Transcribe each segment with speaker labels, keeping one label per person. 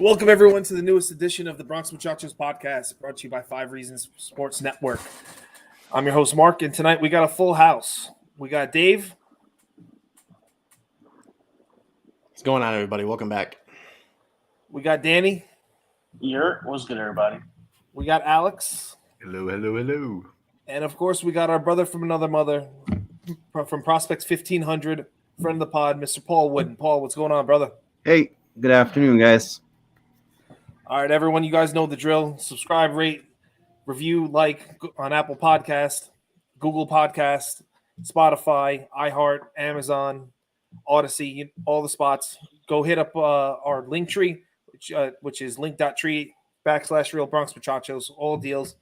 Speaker 1: Welcome, everyone, to the newest edition of the Bronx Muchachos podcast, brought to you by 5 Reasons Sports Network. I'm your host, Mark, and tonight we got a full house. We got Dave.
Speaker 2: What's going on, everybody? Welcome back.
Speaker 1: We got Danny.
Speaker 3: What's good, everybody?
Speaker 1: We got Alex.
Speaker 4: Hello, hello, hello.
Speaker 1: And, of course, we got our brother from another mother, from Prospects1500, friend of the pod, Mr. Paul Woodin. Paul, what's going on, brother?
Speaker 5: Hey, good afternoon, guys.
Speaker 1: All right, everyone, you guys know the drill. Subscribe, rate, review, like on Apple Podcast, Google Podcast, Spotify, iHeart, Amazon, Odyssey, all the spots. Go hit up our link tree, which is link.tree/Real Bronx Muchachos. All deals.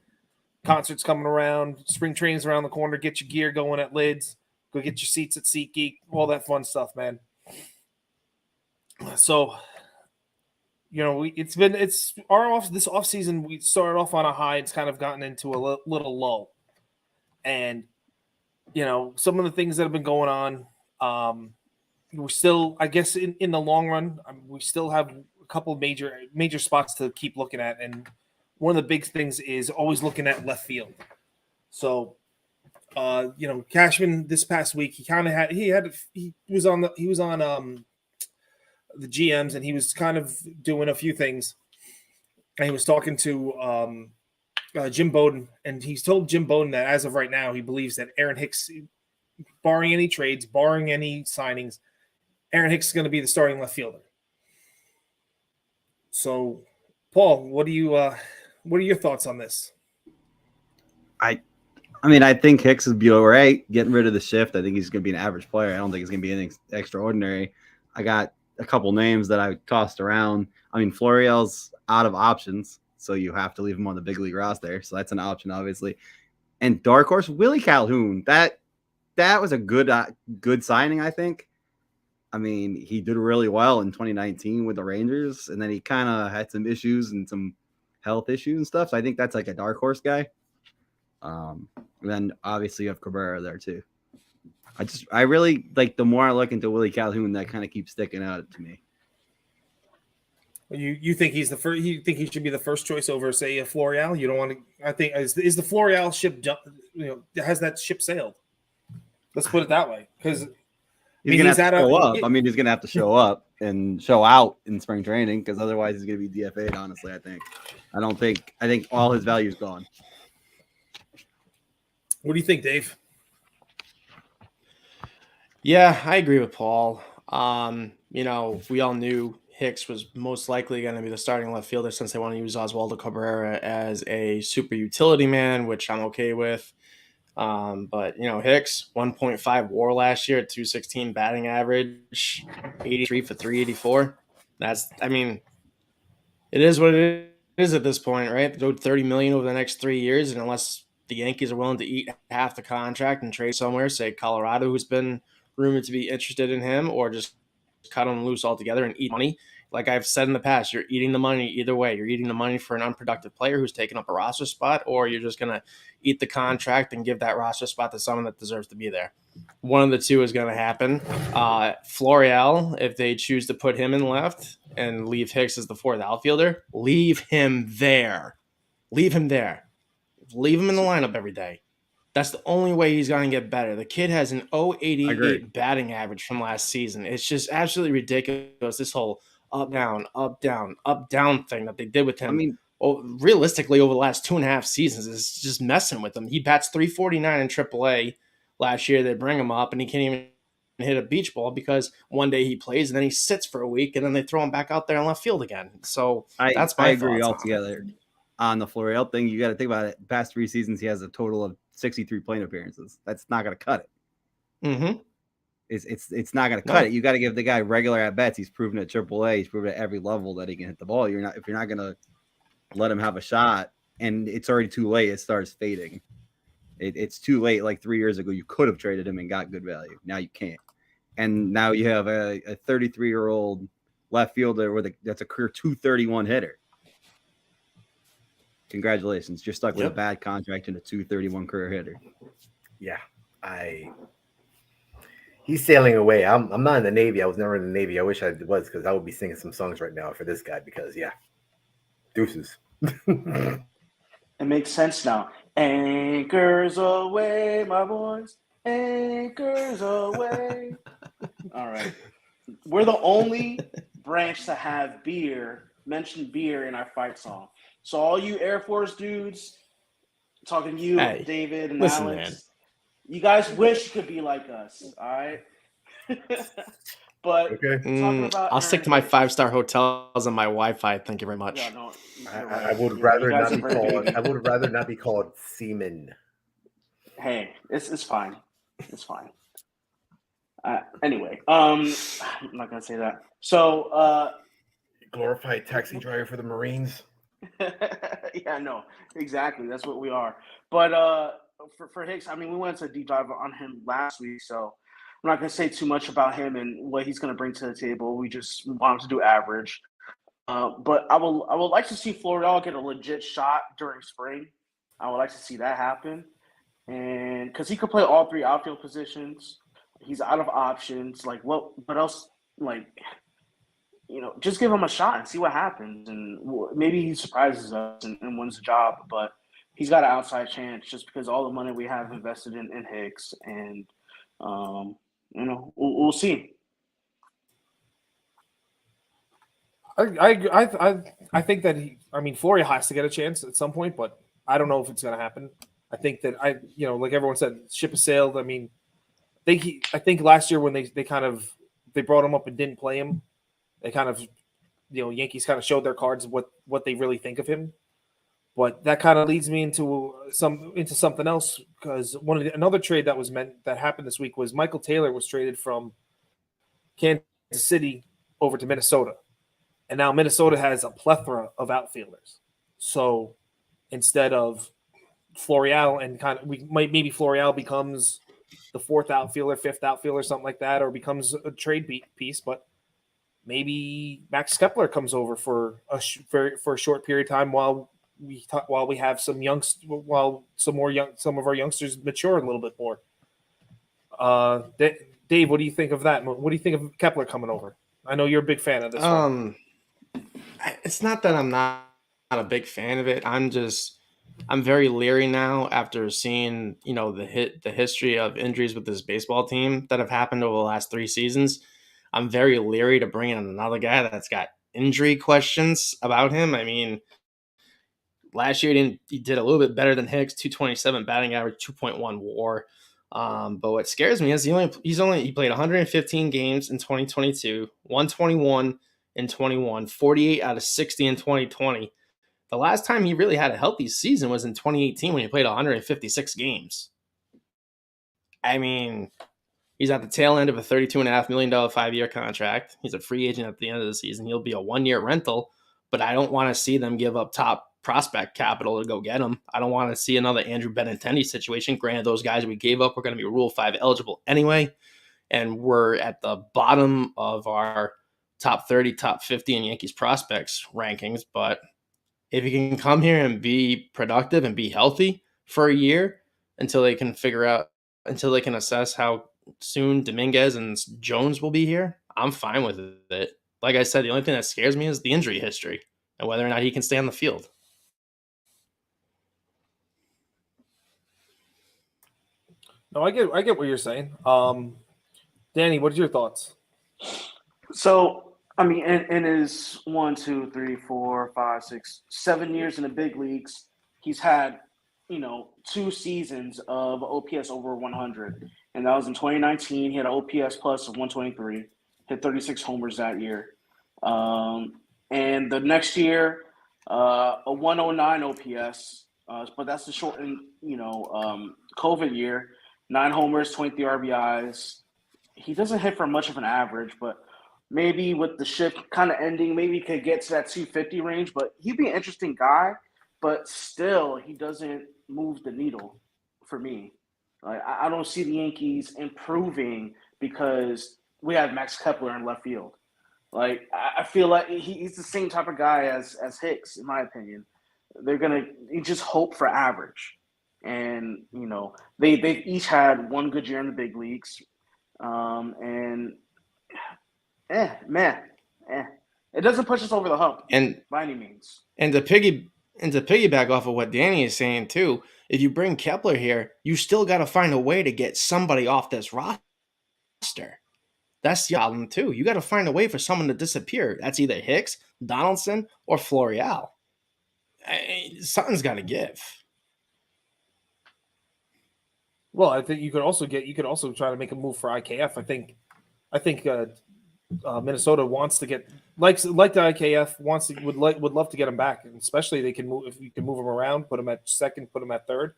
Speaker 1: Concerts coming around. Spring training's around the corner. Get your gear going at Lids. Go get your seats at SeatGeek. All that fun stuff, man. So, you know, this off season. We started off on a high. It's kind of gotten into a little low, and you know, some of the things that have been going on. We're still, I guess, in the long run, we still have a couple of major spots to keep looking at, and one of the big things is always looking at left field. So, you know, Cashman this past week, he was on the GMs, and he was kind of doing a few things. And he was talking to Jim Bowden, and he's told Jim Bowden that as of right now, he believes that Aaron Hicks, barring any trades, barring any signings, Aaron Hicks is going to be the starting left fielder. So, Paul, what are your thoughts on this?
Speaker 5: I mean, I think Hicks would be all right getting rid of the shift. I think he's going to be an average player. I don't think he's going to be anything extraordinary. I got a couple names that I tossed around. I mean, Florial's out of options, so you have to leave him on the big league roster. So that's an option, obviously. And dark horse, Willie Calhoun. That was a good signing, I think. I mean, he did really well in 2019 with the Rangers, and then he kind of had some issues and some health issues and stuff. So I think that's like a dark horse guy. And then obviously you have Cabrera there too. I really like, the more I look into Willie Calhoun, that kind of keeps sticking out to me.
Speaker 1: You think he's the first? You think he should be the first choice over, say, a Florial? You don't want to. I think is the Florial ship? You know, has that ship sailed? Let's put it that way, because
Speaker 5: he's going to have to show up. I mean, he's going to have to show up and show out in spring training, because otherwise he's going to be DFA'd, honestly, I think all his value is gone.
Speaker 1: What do you think, Dave?
Speaker 2: Yeah, I agree with Paul. You know, we all knew Hicks was most likely going to be the starting left fielder, since they want to use Oswaldo Cabrera as a super utility man, which I'm okay with. But, you know, Hicks, 1.5 WAR last year at 216 batting average, 83 for 384. I mean, it is what it is at this point, right? They owed $30 million over the next 3 years, and unless the Yankees are willing to eat half the contract and trade somewhere, say Colorado, who's been rumored to be interested in him, or just cut him loose altogether and eat money. Like I've said in the past, you're eating the money either way. You're eating the money for an unproductive player who's taken up a roster spot, or you're just going to eat the contract and give that roster spot to someone that deserves to be there. One of the two is going to happen. Florial, if they choose to put him in left and leave Hicks as the fourth outfielder, leave him there. Leave him there. Leave him in the lineup every day. That's the only way he's going to get better. The kid has an 088 batting average from last season. It's just absolutely ridiculous, this whole up, down thing that they did with him. I mean, realistically, over the last 2.5 seasons, is just messing with him. He bats 349 in AAA last year. They bring him up, and he can't even hit a beach ball because one day he plays, and then he sits for a week, and then they throw him back out there in left field again. So that's my
Speaker 5: agree altogether. On the Florial thing, you got to think about it. Past 3 seasons, he has a total of 63 plate appearances. That's not going to cut it.
Speaker 2: Mm-hmm.
Speaker 5: It's not going to cut it. You got to give the guy regular at bats. He's proven at AAA. He's proven at every level that he can hit the ball. If you're not going to let him have a shot, and it's already too late, it starts fading. It's too late. Like 3 years ago, you could have traded him and got good value. Now you can't. And now you have a 33-year-old left fielder that's a career 231 hitter. Congratulations. You're stuck with a bad contract and a 231 career hitter.
Speaker 4: Yeah. He's sailing away. I'm not in the Navy. I was never in the Navy. I wish I was because I would be singing some songs right now for this guy because deuces.
Speaker 3: It makes sense now. Anchors away, my boys. Anchors away. All right. We're the only branch to have mention beer in our fight song. So all you Air Force dudes, talking to you,
Speaker 2: Hey,
Speaker 3: David and
Speaker 2: listen,
Speaker 3: Alex,
Speaker 2: man.
Speaker 3: you guys wish you could be like us, all right? But
Speaker 4: Okay.
Speaker 3: talking about
Speaker 2: I'll
Speaker 3: Aaron
Speaker 2: stick to my
Speaker 3: Hicks.
Speaker 2: 5-star hotels and my Wi-Fi. Thank you very much.
Speaker 3: Yeah, no, you're
Speaker 4: I
Speaker 3: right.
Speaker 4: would
Speaker 3: You
Speaker 4: rather
Speaker 3: guys
Speaker 4: not
Speaker 3: are
Speaker 4: be
Speaker 3: very
Speaker 4: called.
Speaker 3: baby.
Speaker 4: I would rather not be called seaman.
Speaker 3: Hey, it's fine. It's fine. Anyway, I'm not gonna say that. So,
Speaker 4: Glorified taxi driver for the Marines.
Speaker 3: yeah, no, exactly. That's what we are. But for Hicks, I mean, we went into a deep dive on him last week, so I'm not gonna say too much about him and what he's gonna bring to the table. We just want him to do average. But I would like to see Florial get a legit shot during spring. I would like to see that happen, and because he could play all three outfield positions, he's out of options. Like what else? Like just give him a shot and see what happens, and maybe he surprises us and wins the job. But he's got an outside chance just because all the money we have invested in Hicks, and we'll see.
Speaker 1: I think that Florial has to get a chance at some point, but I don't know if it's going to happen. I think that like everyone said, ship has sailed. I think last year when they brought him up and didn't play him, they kind of Yankees kind of showed their cards what they really think of him. But that kind of leads me into something else because another trade that happened this week was Michael Taylor was traded from Kansas City over to Minnesota. And now Minnesota has a plethora of outfielders. So instead of Florial and maybe Florial becomes the fourth outfielder, fifth outfielder, something like that, or becomes a trade piece. But maybe Max Kepler comes over for a short period of time while we have some of our youngsters mature a little bit more. Dave, what do you think of that? What do you think of Kepler coming over? I know you're a big fan of this one.
Speaker 2: It's not that I'm not a big fan of it. I'm very leery now after seeing, the history of injuries with this baseball team that have happened over the last 3 seasons. I'm very leery to bring in another guy that's got injury questions about him. I mean, last year he did a little bit better than Hicks, 227 batting average, 2.1 WAR. But what scares me is he played 115 games in 2022, 121 in 21, 48 out of 60 in 2020. The last time he really had a healthy season was in 2018 when he played 156 games. I mean, he's at the tail end of a $32.5 million 5-year contract. He's a free agent at the end of the season. He'll be a 1-year rental, but I don't want to see them give up top prospect capital to go get him. I don't want to see another Andrew Benintendi situation. Granted, those guys we gave up were going to be Rule 5 eligible anyway, and we're at the bottom of our top 30, top 50 in Yankees prospects rankings. But if he can come here and be productive and be healthy for a year until they can assess how soon Dominguez and Jones will be here, I'm fine with it. Like I said, the only thing that scares me is the injury history and whether or not he can stay on the field.
Speaker 1: No, I get what you're saying. Danny, what are your thoughts?
Speaker 3: So, I mean, in his 1, 2, 3, 4, 5, 6, 7 years in the big leagues, he's had, 2 seasons of OPS over 100. And that was in 2019. He had an OPS plus of 123, hit 36 homers that year. And the next year, a 109 OPS, but that's the shortened, COVID year. 9 homers, 23 RBIs. He doesn't hit for much of an average, but maybe with the shift kind of ending, maybe he could get to that 250 range. But he'd be an interesting guy, but still, he doesn't move the needle for me. Like, I don't see the Yankees improving because we have Max Kepler in left field. Like, I feel like he's the same type of guy as Hicks, in my opinion. They're gonna just hope for average, and they've each had one good year in the big leagues. And it doesn't push us over the hump
Speaker 2: And
Speaker 3: by any means.
Speaker 2: to piggyback off of what Danny is saying too, if you bring Kepler here, you still got to find a way to get somebody off this roster. That's the problem too. You got to find a way for someone to disappear. That's either Hicks, Donaldson, or Florial. Something's got to give.
Speaker 1: Well, I think you could also try to make a move for IKF. I think Minnesota wants to get like the IKF would love to get him back, and especially they can move if you can move him around, put him at second, put him at third.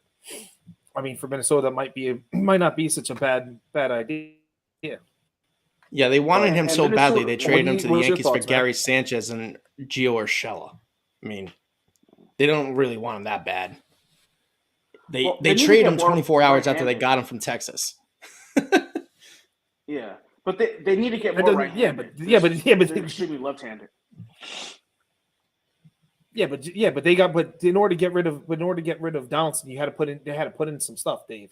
Speaker 1: I mean, for Minnesota, that might not be such a bad idea.
Speaker 2: Yeah, they wanted him so badly they traded him to the
Speaker 1: what's your
Speaker 2: Yankees for
Speaker 1: thoughts, man?
Speaker 2: Gary Sanchez and Gio Urshela. I mean, they don't really want him that bad. They
Speaker 3: need to
Speaker 2: traded
Speaker 3: get
Speaker 2: him
Speaker 3: more
Speaker 2: 24 hours after they
Speaker 3: right-handed.
Speaker 2: got him from Texas.
Speaker 3: Yeah, but they need to get
Speaker 1: That
Speaker 3: more
Speaker 1: doesn't-
Speaker 3: right.
Speaker 1: yeah, but
Speaker 3: they're extremely left-handed.
Speaker 1: but in order to get rid of Donaldson, they had to put in some stuff, Dave.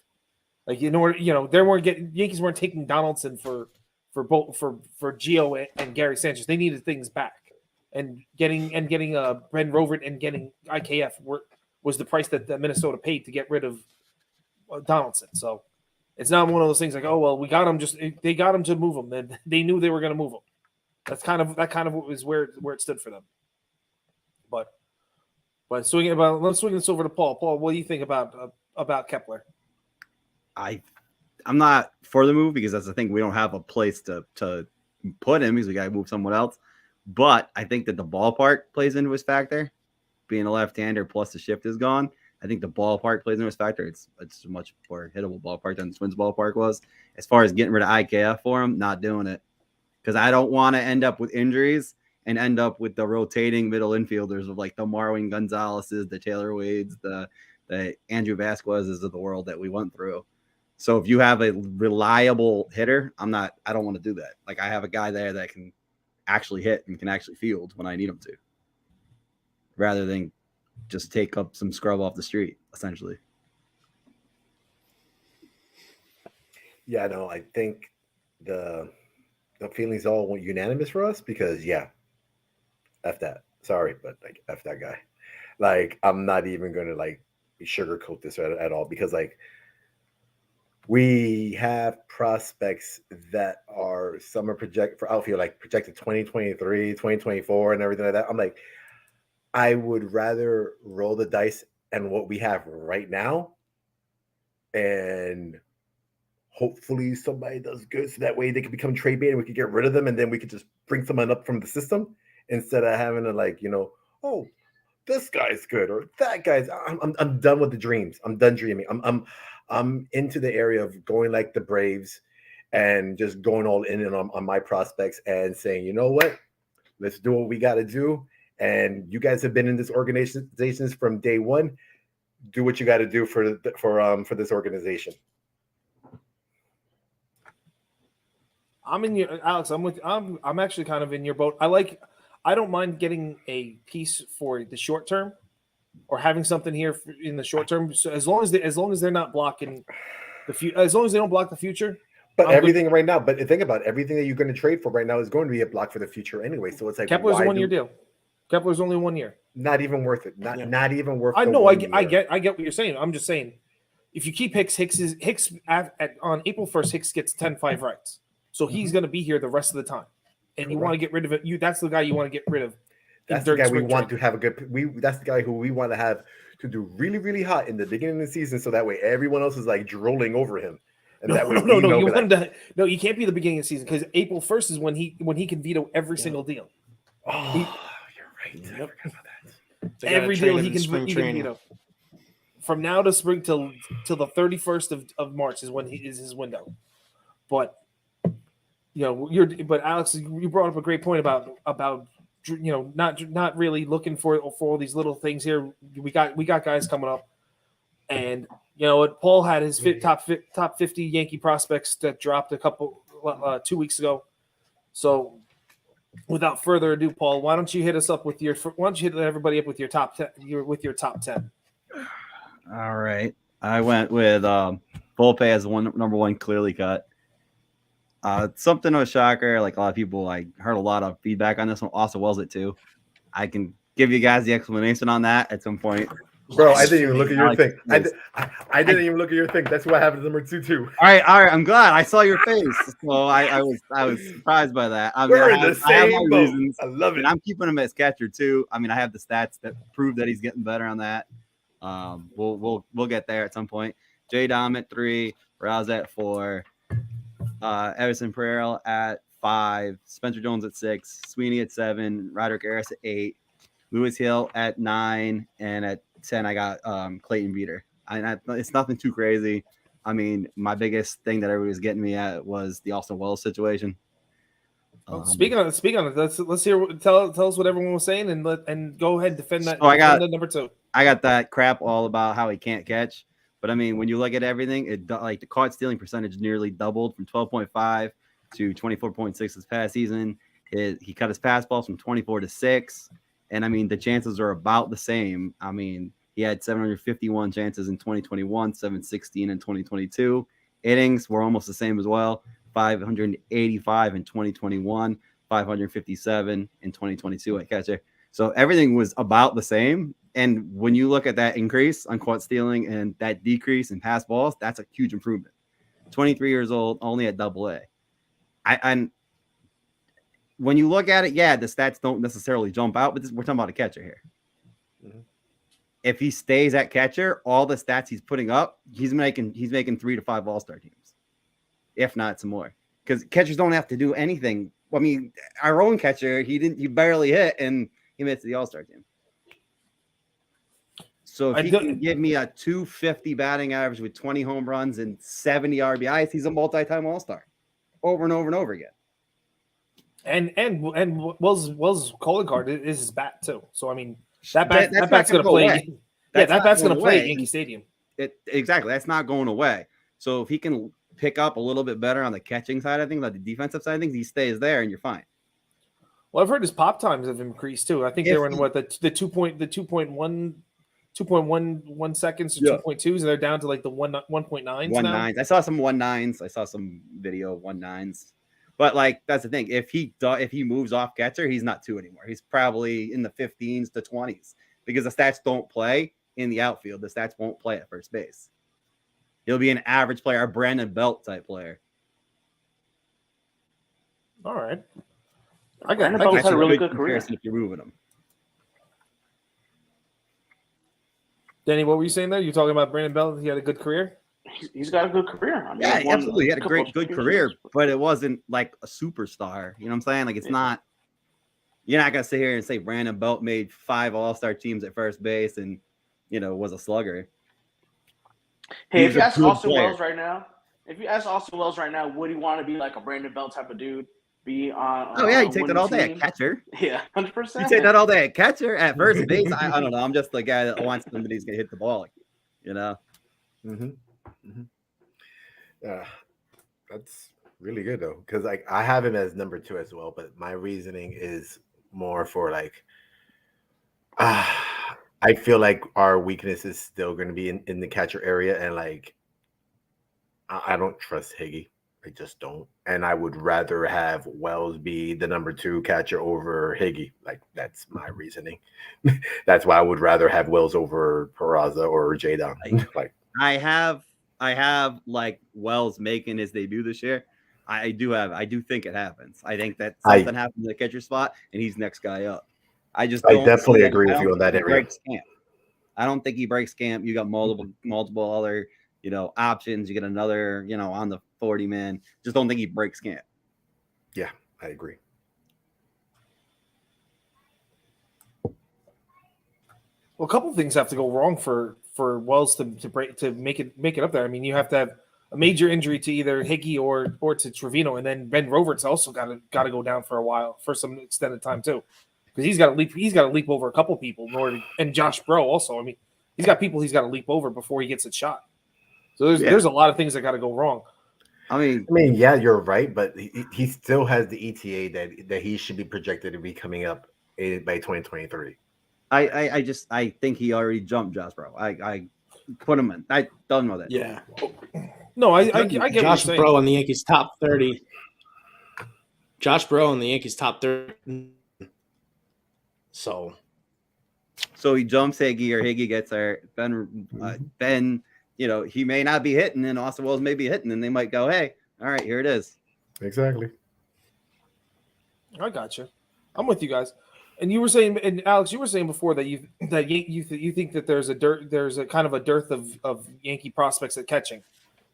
Speaker 1: Like Yankees weren't taking Donaldson for Gio and Gary Sanchez. They needed things back, and getting Bren Rovert and getting IKF was the price that Minnesota paid to get rid of Donaldson. So it's not one of those things like, oh well, we got him. They got him to move him. They knew they were going to move him. That kind of what was where it stood for them. But let's swing this over to Paul. Paul, what do you think about Kepler?
Speaker 5: I'm not for the move because that's the thing. We don't have a place to put him because we got to move someone else. But I think that the ballpark plays into his factor. Being a left-hander plus the shift is gone. I think the ballpark plays into his factor. It's a much more hittable ballpark than the Twins ballpark was. As far as getting rid of IKF for him, not doing it. Because I don't want to end up with injuries and end up with the rotating middle infielders of like the Marwin Gonzalez's, the Taylor Wade's, the Andrew Vasquez's of the world that we went through. So if you have a reliable hitter, I don't want to do that. Like I have a guy there that can actually hit and can actually field when I need him to, rather than just take up some scrub off the street, essentially.
Speaker 4: Yeah, no, I think the feelings all went unanimous for us because F that. Sorry, but like F that guy. Like I'm not even gonna like sugarcoat this at all because like we have prospects that are some are projected for outfield, like projected 2023, 2024, and everything like that. I'm like, I would rather roll the dice and what we have right now, and hopefully somebody does good, so that way they can become trade bait and we could get rid of them, and then we could just bring someone up from the system instead of having to like, oh, this guy's good or that guy's. I'm done with the dreams. I'm done dreaming. I'm into the area of going like the Braves and just going all in on my prospects and saying, you know what, let's do what we got to do. And you guys have been in this organization from day one. Do what you got to do for this organization.
Speaker 1: I'm in your Alex. I'm actually kind of in your boat. I don't mind getting a piece for the short term, or having something here in the short term. So as long as they're not blocking as long as they don't block the future.
Speaker 4: But everything right now. But think about it, everything that you're going to trade for right now is going to be a block for the future anyway. So it's like
Speaker 1: Kepler's a 1 year deal. Kepler's only 1 year.
Speaker 4: Not even worth it. Not even worth.
Speaker 1: I know. I get what you're saying. I'm just saying, if you keep Hicks on April 1st, Hicks gets 10-5 rights. So he's going to be here the rest of the time, and you want to get rid of it. That's the guy you want to get rid of.
Speaker 4: That's the guy we want to have a good. That's the guy who we want to have to do really, really hot in the beginning of the season, so that way everyone else is like drolling over him, and that way
Speaker 1: no, you can't be the beginning of the season because April 1st is when he can veto every single deal.
Speaker 4: Oh, you're right.
Speaker 1: Yep.
Speaker 4: I forgot about that.
Speaker 1: Every deal he can veto. From now to spring till the 31st of March is when is his window, but. But Alex, you brought up a great point about not really looking for all these little things here. We got guys coming up, and Paul had his top 50 Yankee prospects that dropped a couple 2 weeks ago. So without further ado, Paul, why don't you hit everybody up with your top 10? With your top 10.
Speaker 5: All right, I went with Volpe as the number one clearly cut. Something of a shocker. Like a lot of people, I heard a lot of feedback on this one. Austin Wells it too. I can give you guys the explanation on that at some point.
Speaker 4: Bro, I didn't even look at your
Speaker 5: Alex
Speaker 4: thing.
Speaker 5: is-
Speaker 4: I didn't even look at your thing. That's why I have number 2 too.
Speaker 5: All right. I'm glad I saw your face. So I was surprised by that. I mean,
Speaker 4: We're
Speaker 5: I
Speaker 4: in the
Speaker 5: have my
Speaker 4: same boat.
Speaker 5: reasons.
Speaker 4: I love it.
Speaker 5: And I'm keeping him as catcher too. I mean, I have the stats that prove that he's getting better on that. We'll get there at some point. J Dom at 3, Rouse at 4, Estevan Florial at 5, Spencer Jones at 6, Sweeney at 7, Roderick Harris at 8, Lewis Hill at 9, and at 10 I got Clayton Beater. It's nothing too crazy. I mean, my biggest thing that everybody was getting me at was the Austin Wells situation.
Speaker 1: Speaking on it, let's hear. Tell us what everyone was saying, and go ahead defend that.
Speaker 5: So I got
Speaker 1: defend that number 2.
Speaker 5: I got that crap all about how he can't catch. But I mean, when you look at everything, like the caught stealing percentage nearly doubled from 12.5 to 24.6 this past season. He cut his pass balls from 24 to 6. And I mean, the chances are about the same. I mean, he had 751 chances in 2021, 716 in 2022. Innings were almost the same as well. 585 in 2021, 557 in 2022 at catcher. So everything was about the same. And when you look at that increase on caught stealing and that decrease in pass balls, that's a huge improvement. 23 years old, only at AA. And when you look at it, yeah, the stats don't necessarily jump out, but we're talking about a catcher here. Mm-hmm. If he stays at catcher, all the stats he's putting up, he's making 3 to 5 all-star teams, if not some more. Because catchers don't have to do anything. I mean, our own catcher, he barely hit, and he made it to the all-star team. So if he can give me a 250 batting average with 20 home runs and 70 RBIs, he's a multi-time all-star over and over and over again.
Speaker 1: And Wells' calling card is his bat too. So I mean that bat's going to play. That bat's going to play at Yankee Stadium.
Speaker 5: Exactly. That's not going away. So if he can pick up a little bit better on the catching side of things, like the defensive side of things, he stays there and you're fine.
Speaker 1: Well, I've heard his pop times have increased too. I think they were in the 2.11 seconds to 2.2s, and they're down to like the 1.9s.
Speaker 5: 1.9s. I saw some 1.9s. I saw some video 1.9s. But like that's the thing. If he moves off catcher, he's not 2 anymore. He's probably in the 15s to 20s because the stats don't play in the outfield. The stats won't play at first base. He'll be an average player, a Brandon Belt type player.
Speaker 1: All right.
Speaker 3: Brandon Belt's had a really good career.
Speaker 5: If you're moving him.
Speaker 1: Danny, what were you saying there? You're talking about Brandon Belt. He had a good career.
Speaker 3: He's got a good career. I mean,
Speaker 5: yeah, absolutely. He had a good career, but it wasn't like a superstar. You know what I'm saying? Like, it's not. You're not gonna sit here and say Brandon Belt made 5 all-star teams at first base and was a slugger.
Speaker 3: Hey, if you ask Austin Wells right now, would he want to be like a Brandon Belt type of dude? Be on?
Speaker 5: Oh yeah, you take that all day at catcher.
Speaker 3: Yeah, 100%.
Speaker 5: You take that all day at catcher. At first base, I don't know. I'm just the guy that wants somebody who's gonna hit the ball.
Speaker 4: Mm-hmm. Mm-hmm. That's really good though, because like I have him as number 2 as well, but my reasoning is more for like I feel like our weakness is still going to be in the catcher area, and like I don't trust Higgy. I just don't, and I would rather have Wells be the number 2 catcher over Higgy. Like that's my reasoning. That's why I would rather have Wells over Peraza or J-Dom. Like
Speaker 5: I have like Wells making his debut this year. I do think it happens. I think that something happened in the catcher spot and he's next guy up. I
Speaker 4: definitely agree with you on that area.
Speaker 5: I don't think he breaks camp. You got multiple other, options. You get another, on the 40 man. Just don't think he breaks camp.
Speaker 4: Yeah, I agree.
Speaker 1: Well, a couple of things have to go wrong for Wells to make it up there. I mean, you have to have a major injury to either Higgy or to Trevino, and then Ben Roberts also got to go down for a while for some extended time too, because he's got to leap over a couple people and Josh Bro also. I mean, he's got people he's got to leap over before he gets a shot. So there's a lot of things that got to go wrong.
Speaker 4: I mean, yeah, you're right, but he still has the ETA that he should be projected to be coming up by 2023.
Speaker 5: I think he already jumped Josh Bro. I put him in. I don't know that.
Speaker 6: Yeah.
Speaker 1: No, I get
Speaker 6: Josh
Speaker 1: what you're
Speaker 6: Bro on the Yankees top 30
Speaker 2: Josh Burrow in the Yankees top 30. So
Speaker 5: he jumps Higgy or Higgy gets hurt. Ben, he may not be hitting, and Austin Wells may be hitting, and they might go, "Hey, all right, here it is."
Speaker 4: Exactly.
Speaker 1: I got you. I'm with you guys. And you were saying, and Alex, you were saying before that you think that there's a kind of a dearth of Yankee prospects at catching.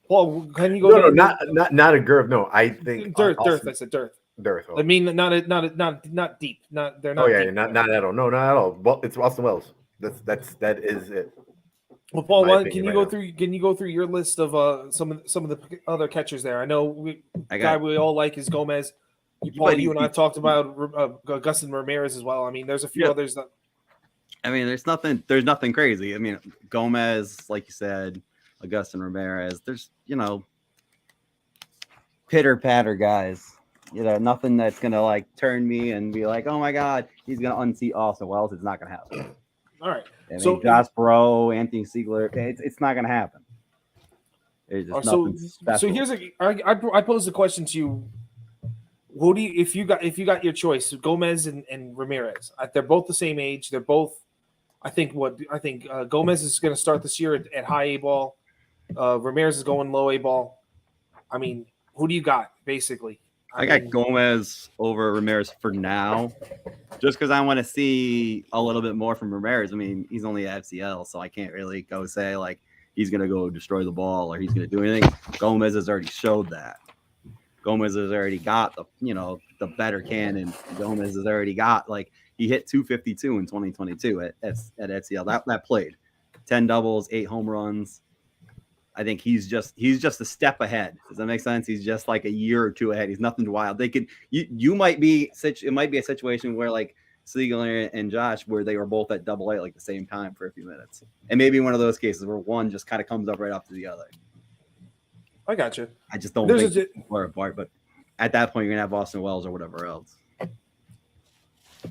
Speaker 1: Paul, can you go?
Speaker 4: No, not a girth. No, I think
Speaker 1: dearth. I said dearth.
Speaker 4: Dearth. Oh.
Speaker 1: I mean, not deep. They're not.
Speaker 4: Oh yeah,
Speaker 1: deep,
Speaker 4: not at all. No, not at all. Well, it's Austin Wells. That is it.
Speaker 1: Well, Paul,
Speaker 4: My
Speaker 1: can you
Speaker 4: opinion
Speaker 1: go
Speaker 4: right
Speaker 1: through? Can you go through your list of some of the other catchers there? I know guy we all like is Gomez. Paul, you and I have talked about Augustin Ramirez as well. I mean, there's a few others that.
Speaker 5: I mean, there's nothing crazy. I mean, Gomez, like you said, Augustin Ramirez. There's pitter patter guys. Nothing that's gonna like turn me and be like, oh my god, he's gonna unseat Austin Wells. It's not gonna happen.
Speaker 1: All right.
Speaker 5: I mean, Josh Bro, Anthony Siegler, it's not gonna happen. There's just nothing special.
Speaker 1: So here's I pose the question to you. Who do you, if you got your choice, Gomez and Ramirez? They're both the same age. They're both, I think Gomez is going to start this year at high A ball. Ramirez is going low A ball. I mean, who do you got basically?
Speaker 5: I got Gomez over Ramirez for now, just because I want to see a little bit more from Ramirez. I mean, he's only at FCL, so I can't really go say like he's going to go destroy the ball or he's going to do anything. Gomez has already showed that. Gomez has already got the better cannon. Gomez has already got he hit 252 in 2022 at FCL. That played 10 doubles, 8 home runs. I think he's just a step ahead. Does that make sense? He's just like a year or two ahead. He's nothing wild. You might be it might be a situation where like Siegler and Josh where they were both at double A like the same time for a few minutes, and maybe one of those cases where one just kind of comes up right after the other.
Speaker 1: I got you.
Speaker 5: I just don't think we're apart, but at that point, you're gonna have Austin Wells or whatever else.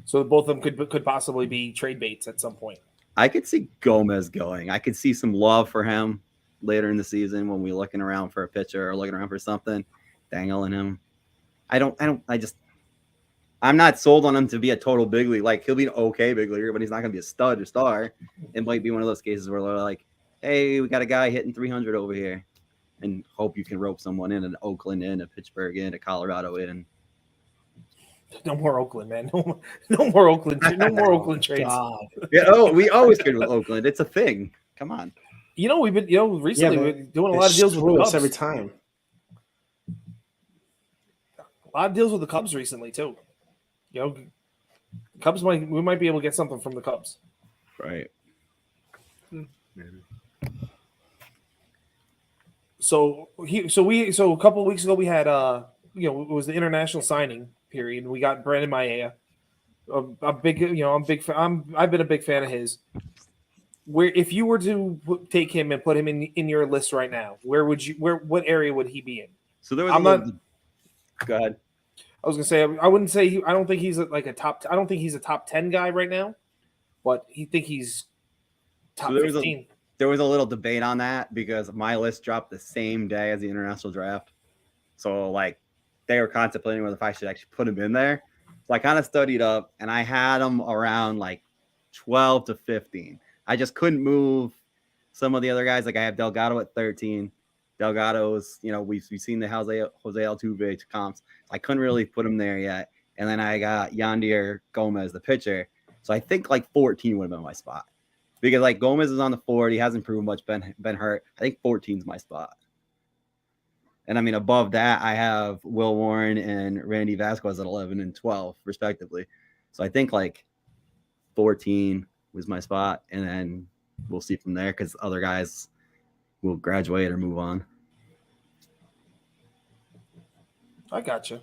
Speaker 1: So both of them could possibly be trade baits at some point.
Speaker 5: I could see Gomez going. I could see some love for him later in the season when we're looking around for a pitcher or looking around for something, dangling him. I'm not sold on him to be a total big league. Like he'll be an okay big leaguer, but he's not gonna be a stud or star. It might be one of those cases where they're like, "Hey, we got a guy hitting 300 over here." And hope you can rope someone in Oakland in, a Pittsburgh in, a Colorado in.
Speaker 1: No more Oakland, man. No more Oakland. No more Oakland trades.
Speaker 5: Yeah. We always trade with Oakland. It's a thing. Come on.
Speaker 1: We've been recently we're doing a lot of deals with the Cubs
Speaker 2: every time.
Speaker 1: A lot of deals with the Cubs recently too. Cubs we might be able to get something from the Cubs.
Speaker 5: Right.
Speaker 4: Maybe.
Speaker 1: So a couple of weeks ago we had it was the international signing period. We got Brandon Maia. I've been a big fan of his. Where if you were to take him and put him in your list right now, what area would he be in?
Speaker 5: So there was go ahead.
Speaker 1: I was gonna say I wouldn't say I don't think he's like a top. I don't think he's a top 10 guy right now, but he's top 15.
Speaker 5: There was a little debate on that because my list dropped the same day as the international draft. So they were contemplating whether if I should actually put him in there. So I kind of studied up and I had him around 12 to 15. I just couldn't move some of the other guys. Like I have Delgado at 13. Delgado's, we've seen the Jose Altuve comps. I couldn't really put him there yet. And then I got Yandier Gomez, the pitcher. So I think 14 would have been my spot. Because Gomez is on the 4, he hasn't proven much, been hurt. I think 14 is my spot. And I mean above that, I have Will Warren and Randy Vasquez at 11 and 12 respectively. So I think 14 was my spot, and then we'll see from there because other guys will graduate or move on.
Speaker 1: I gotcha.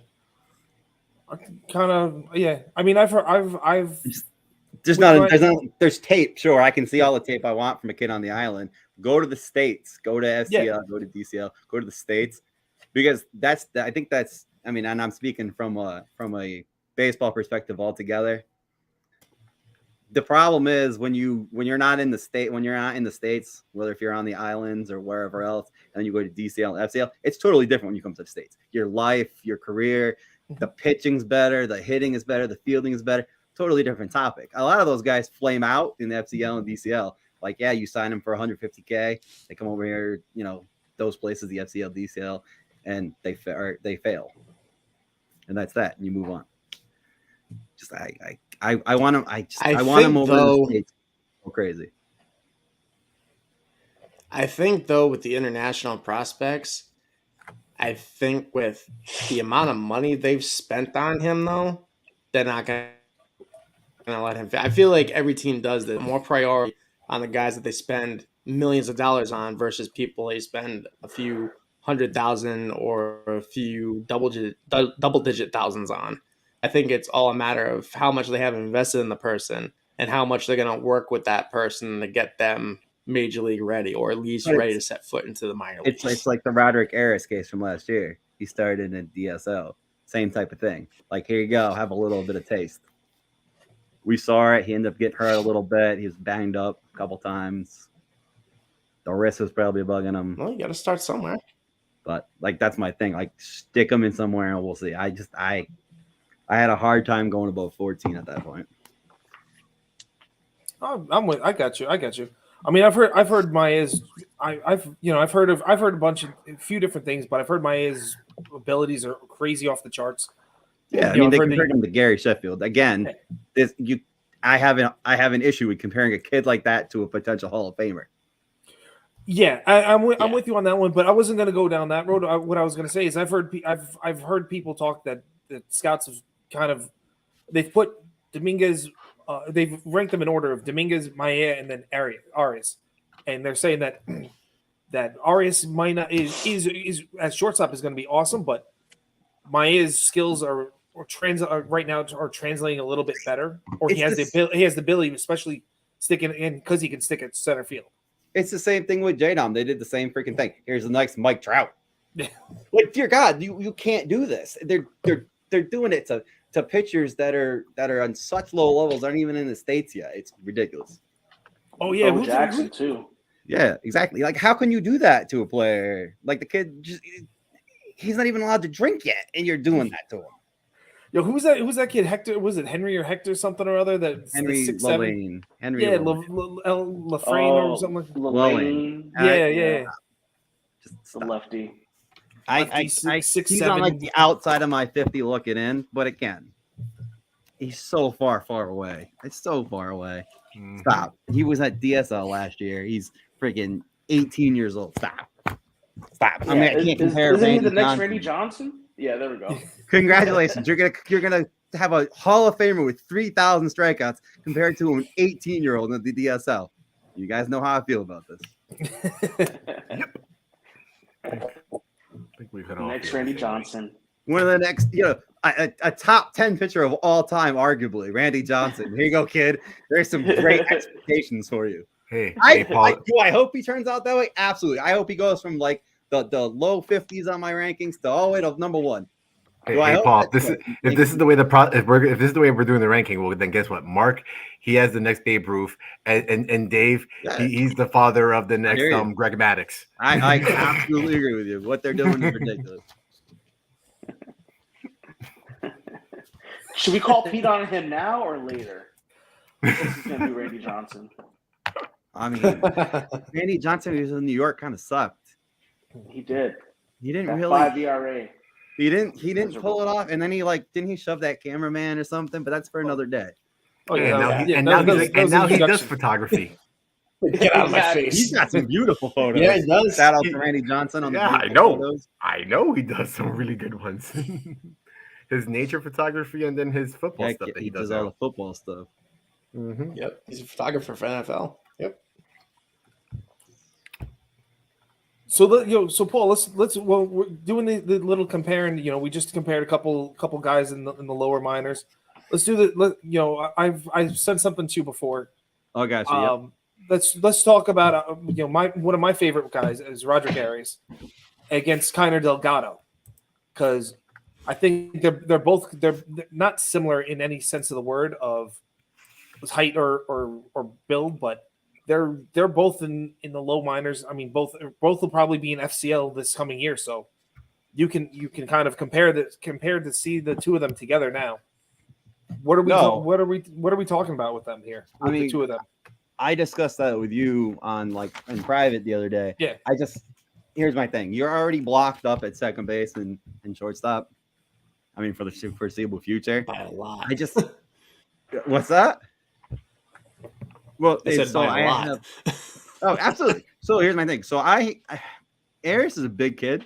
Speaker 1: Kind of, yeah. I mean, I've.
Speaker 5: There's tape. Sure, I can see all the tape I want from a kid on the island. Go to the States. Go to FCL. Go to DCL. Go to the States, because I think that's. I mean, and I'm speaking from a baseball perspective altogether. The problem is when you're not in the States, whether if you're on the islands or wherever else, and then you go to DCL and FCL, it's totally different when you come to the States. Your life, your career, The pitching's better, the hitting is better, the fielding is better. Totally different topic. A lot of those guys flame out in the FCL and DCL. Like, yeah, you sign them for 150K. They come over here, those places, the FCL, DCL, and they fail. And that's that. And you move on. Just I want them. I want them over in the States. Go crazy.
Speaker 2: I think though with the international prospects, I think with the amount of money they've spent on him, though, they're not going to let him. I feel like every team does this. More priority on the guys that they spend millions of dollars on versus people they spend a few 100,000 or a few double digit thousands on. I think it's all a matter of how much they have invested in the person and how much they're going to work with that person to get them major league ready, or at least ready to set foot into the minor leagues.
Speaker 5: It's like the Roderick Harris case from last year. He started in DSL. Same type of thing. Like, here you go, have a little bit of taste. We saw it. He ended up getting hurt a little bit. He was banged up a couple times. The wrist was probably bugging him.
Speaker 2: Well, you got to start somewhere.
Speaker 5: But like, that's my thing. Like, stick him in somewhere and we'll see. I had a hard time going above 14 at that point.
Speaker 1: I got you. I mean, I've heard Maea's. I've heard a few different things, but I've heard Maea's abilities are crazy off the charts.
Speaker 5: Yeah, I mean, they compared him to Gary Sheffield. Again, I have an issue with comparing a kid like that to a potential Hall of Famer.
Speaker 1: Yeah, I'm with you on that one, but I wasn't going to go down that road. What I was going to say is I've heard people talk that the scouts have they've put Dominguez. They've ranked them in order of Dominguez, Maia, and then Arias, and they're saying that Arias might not is as shortstop is going to be awesome, but Maia's skills are right now are translating a little bit better, or he has the ability, especially sticking in because he can stick at center field.
Speaker 5: It's the same thing with J-Dom. They did the same freaking thing. Here's the next Mike Trout. Like, dear God, you can't do this. They're doing it to pitchers that are on such low levels, aren't even in the States yet. It's ridiculous.
Speaker 1: Oh yeah,
Speaker 3: Bo Jackson too.
Speaker 5: Yeah, exactly. Like, how can you do that to a player? Like, the kid he's not even allowed to drink yet, and you're doing that to him.
Speaker 1: Yo, who's that kid? Hector? Was it Henry or Hector something or other? That
Speaker 5: Henry 6'7". Henry,
Speaker 1: yeah, Lafrane or something like that.
Speaker 3: Lane.
Speaker 1: Yeah.
Speaker 3: Just the lefty.
Speaker 5: He's on like the outside of my 50 looking in, but again, he's so far away. It's so far away. Mm-hmm. Stop. He was at DSL last year. He's freaking 18 years old. Stop.
Speaker 3: Yeah,
Speaker 5: I mean, I can't compare.
Speaker 3: Isn't he the next Randy Johnson? Yeah, there we go.
Speaker 5: Congratulations. You're gonna have a Hall of Famer with 3,000 strikeouts compared to an 18-year-old in the DSL. You guys know how I feel about this.
Speaker 4: Yep. I think we've hit
Speaker 3: next Randy Johnson.
Speaker 5: One of the next, a top 10 pitcher of all time, arguably, Randy Johnson. Here you go, kid. There's some great expectations for you.
Speaker 4: Hey,
Speaker 5: Paul. I hope he turns out that way. Absolutely. I hope he goes from like the low 50s on my rankings to all the way to number one.
Speaker 4: Hey, Paul. If this is the way we're doing the ranking, well, then guess what? Mark, he has the next Babe Ruth, and Dave, he's the father of the next Greg Maddux.
Speaker 5: I absolutely agree with you. What they're doing is ridiculous.
Speaker 3: Should we call Pete on him now or later? This is gonna be Randy Johnson.
Speaker 5: I mean, Randy Johnson, who was in New York, kind of sucked.
Speaker 3: He did.
Speaker 5: He didn't
Speaker 3: that
Speaker 5: really
Speaker 3: 5 ERA.
Speaker 5: He didn't pull it off, and then didn't he shove that cameraman or something? But that's for another day.
Speaker 4: Oh yeah, now he does photography.
Speaker 2: Get out of my face.
Speaker 5: He's got some beautiful photos.
Speaker 2: Yeah, he does.
Speaker 5: Shout out to Randy Johnson on the
Speaker 4: I know. Photos. I know he does some really good ones. His nature photography and then his football stuff that he does
Speaker 5: all the football stuff.
Speaker 2: Mm-hmm. Yep, he's a photographer for NFL. Yep.
Speaker 1: So Paul, let's we're doing the little comparing. We just compared a couple guys in the lower minors. Let's do the. I've said something to you before.
Speaker 5: Oh, gotcha.
Speaker 1: Let's talk about one of my favorite guys is Roderick Arias against Kiner Delgado, because I think they're not similar in any sense of the word of height or build, but they're both in the low minors. I mean, both will probably be in FCL this coming year. So you can kind of compare to see the two of them together now. What are we talking about with them here? With the two of them.
Speaker 5: I discussed that with you on in private the other day.
Speaker 1: Yeah.
Speaker 5: Here's my thing. You're already blocked up at second base and shortstop. I mean, for the foreseeable future.
Speaker 2: By a lot.
Speaker 5: What's that? Well,
Speaker 2: I said by a lot.
Speaker 5: Oh, absolutely. So here's my thing. So Arias is a big kid.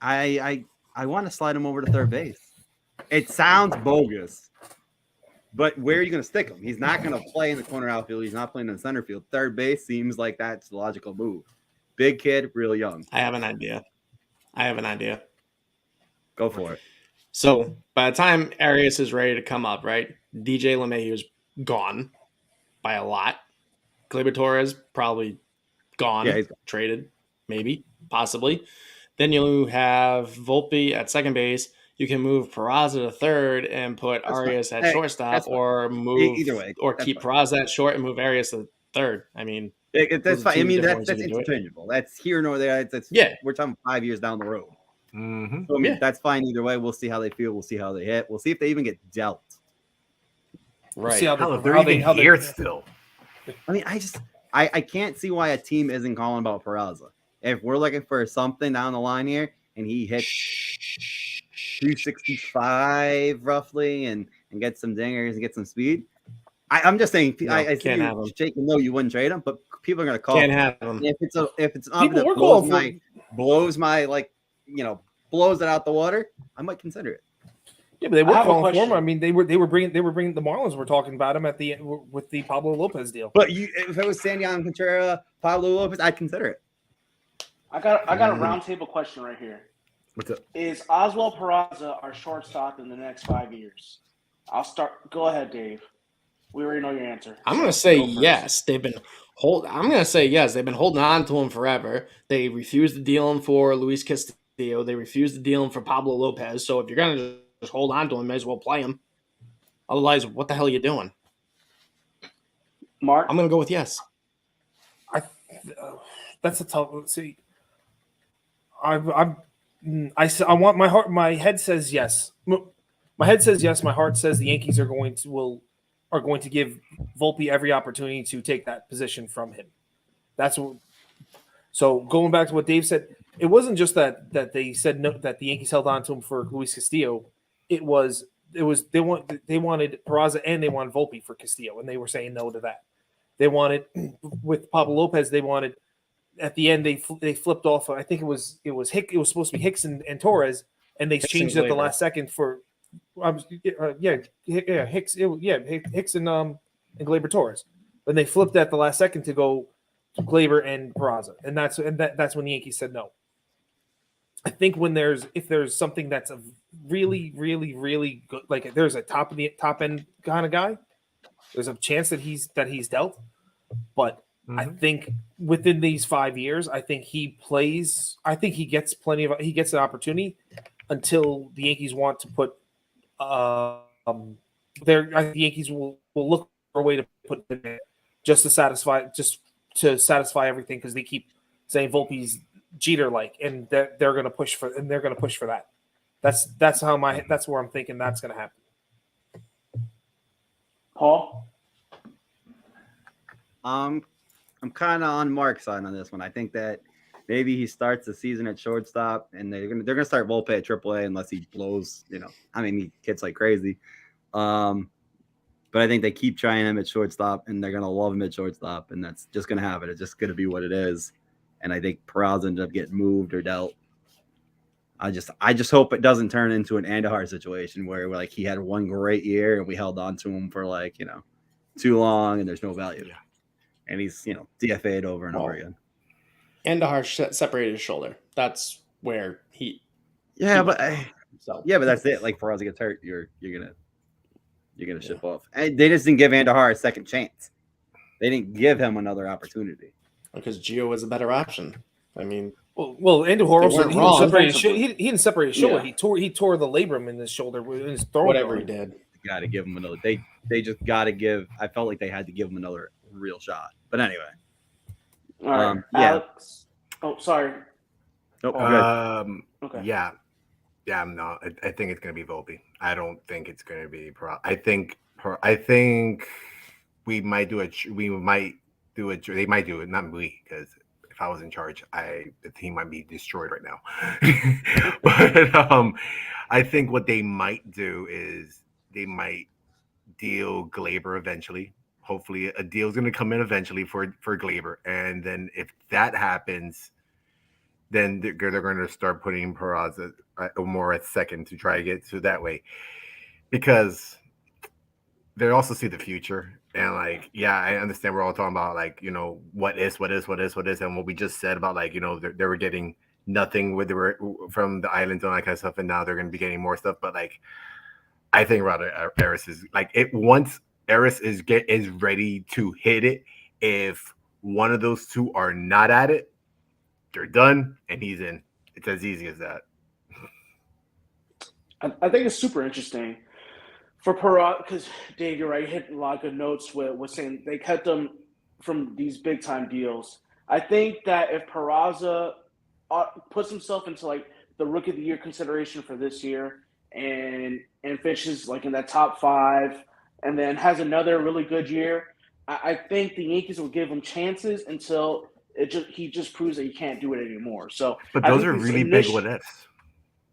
Speaker 5: I want to slide him over to third base. It sounds bogus, but where are you going to stick him? He's not going to play in the corner outfield. He's not playing in the center field. Third base seems like that's the logical move. Big kid, really young.
Speaker 2: I have an idea.
Speaker 5: Go for it.
Speaker 2: So by the time Arias is ready to come up, right? DJ LeMahieu is gone by a lot. Gleyber Torres probably gone.
Speaker 5: Yeah, he's gone.
Speaker 2: Traded, maybe, possibly. Then you have Volpe at second base. You can move Peraza to third and put Arias at shortstop, or move
Speaker 5: either way,
Speaker 2: or keep Peraza at short and move Arias to third. I mean,
Speaker 5: that's fine. I mean, that's interchangeable. That's here nor there. We're talking 5 years down the road.
Speaker 4: Mm-hmm.
Speaker 5: So I mean, that's fine either way. We'll see how they feel. We'll see how they hit. We'll see if they even get dealt.
Speaker 2: Right?
Speaker 1: See how
Speaker 4: They're even here still.
Speaker 5: I mean, I can't see why a team isn't calling about Peraza. If we're looking for something down the line here, and he hits 265 roughly, and gets some dingers and gets some speed, I'm just saying.
Speaker 2: No,
Speaker 5: I see you shaking. No, you wouldn't trade him, but people are going to call.
Speaker 2: Can't have him.
Speaker 5: If it's an offer that blows it out the water, I might consider it.
Speaker 1: Yeah, but they were calling for him. I mean, they were bringing the Marlins were talking about him with the Pablo Lopez deal.
Speaker 5: But if it was Sandian Contreras, Pablo Lopez, I'd consider it.
Speaker 3: I got a roundtable question right here.
Speaker 4: What's up?
Speaker 3: Is Oswald Peraza our shortstop in the next 5 years? I'll start. Go ahead, Dave. We already know your answer.
Speaker 2: I'm going to say yes. I'm going to say yes. They've been holding on to him forever. They refused to deal him for Luis Castillo. They refused to deal him for Pablo Lopez. So if you're going to just hold on to him, you might as well play him. Otherwise, what the hell are you doing?
Speaker 3: Mark?
Speaker 2: I'm going to go with yes.
Speaker 1: That's a tough. See, I want my heart. My head says yes. My head says yes. My heart says the Yankees are going to give Volpe every opportunity to take that position from him. That's what. So going back to what Dave said, it wasn't just that they said no, that the Yankees held on to him for Luis Castillo. They wanted Peraza and they wanted Volpe for Castillo, and they were saying no to that. They wanted with Pablo Lopez. They wanted at the end they flipped off. I think it was Hicks. It was supposed to be Hicks and Torres, and they changed it at the last second for. Hicks. Hicks and Gleyber Torres. Then they flipped at the last second to go to Gleyber and Peraza, and that's when the Yankees said no. I think if there's something that's a really, really, really good, like if there's a top end kind of guy, there's a chance that he's dealt. But I think within these 5 years, I think he plays. I think he gets an opportunity until the Yankees want to put. I think the Yankees will look for a way to put it in just to satisfy everything because they keep saying Volpe's Jeter-like, and they're going to push for that. That's where I'm thinking that's going to happen.
Speaker 3: Paul,
Speaker 5: I'm kind of on Mark's side on this one. I think that maybe he starts the season at shortstop, and they're gonna start Volpe at AAA unless he blows. I mean, he hits like crazy. But I think they keep trying him at shortstop, and they're gonna love him at shortstop, and that's just gonna happen. It's just gonna be what it is. And I think Peraza ends up getting moved or dealt. I just hope it doesn't turn into an Andahar situation where he had one great year and we held on to him for too long and there's no value.
Speaker 2: Yeah.
Speaker 5: And he's DFA'd over and over again.
Speaker 2: Andahar separated his shoulder. That's where he.
Speaker 5: Yeah, but that's it. Like Peraza gets hurt, you're gonna ship off. And they just didn't give Andahar a second chance. They didn't give him another opportunity
Speaker 2: because Gio was a better option. I mean,
Speaker 1: well, Andahar also he didn't separate his shoulder. Yeah. He tore the labrum in his shoulder in his throwing.
Speaker 2: Whatever he did,
Speaker 5: you got to give him another. They just got to give. I felt like they had to give him another real shot. But anyway,
Speaker 3: all right, Alex. Oh, sorry.
Speaker 5: Nope,
Speaker 3: Oh,
Speaker 5: good.
Speaker 3: Okay.
Speaker 4: Yeah. Yeah, no, I think it's going to be Volpe. I don't think it's going to be I think we might do they might do it, not me, because if I was in charge, the team might be destroyed right now. But I think what they might do is they might deal Glaber eventually. Hopefully, a deal's going to come in eventually for Glaber, and then if that happens, then they're going to start putting Peraza more at second to try to get to that way, because they also see the future. And like, yeah, I understand we're all talking about like, what is, and what we just said about like, they were getting nothing with from the islands and all that kind of stuff, and now they're going to be getting more stuff. But like, I think rather Eris is like it once Eris is ready to hit it. If one of those two are not at it, they're done and he's in. It's as easy as that.
Speaker 3: I think it's super interesting for Peraza because Dave, you're right. You hit a lot of good notes with saying they cut them from these big time deals. I think that if Peraza puts himself into like the Rookie of the Year consideration for this year and finishes like in that top 5, and then has another really good year, I think the Yankees will give him chances until he just proves that he can't do it anymore. So,
Speaker 4: but those are really big what ifs.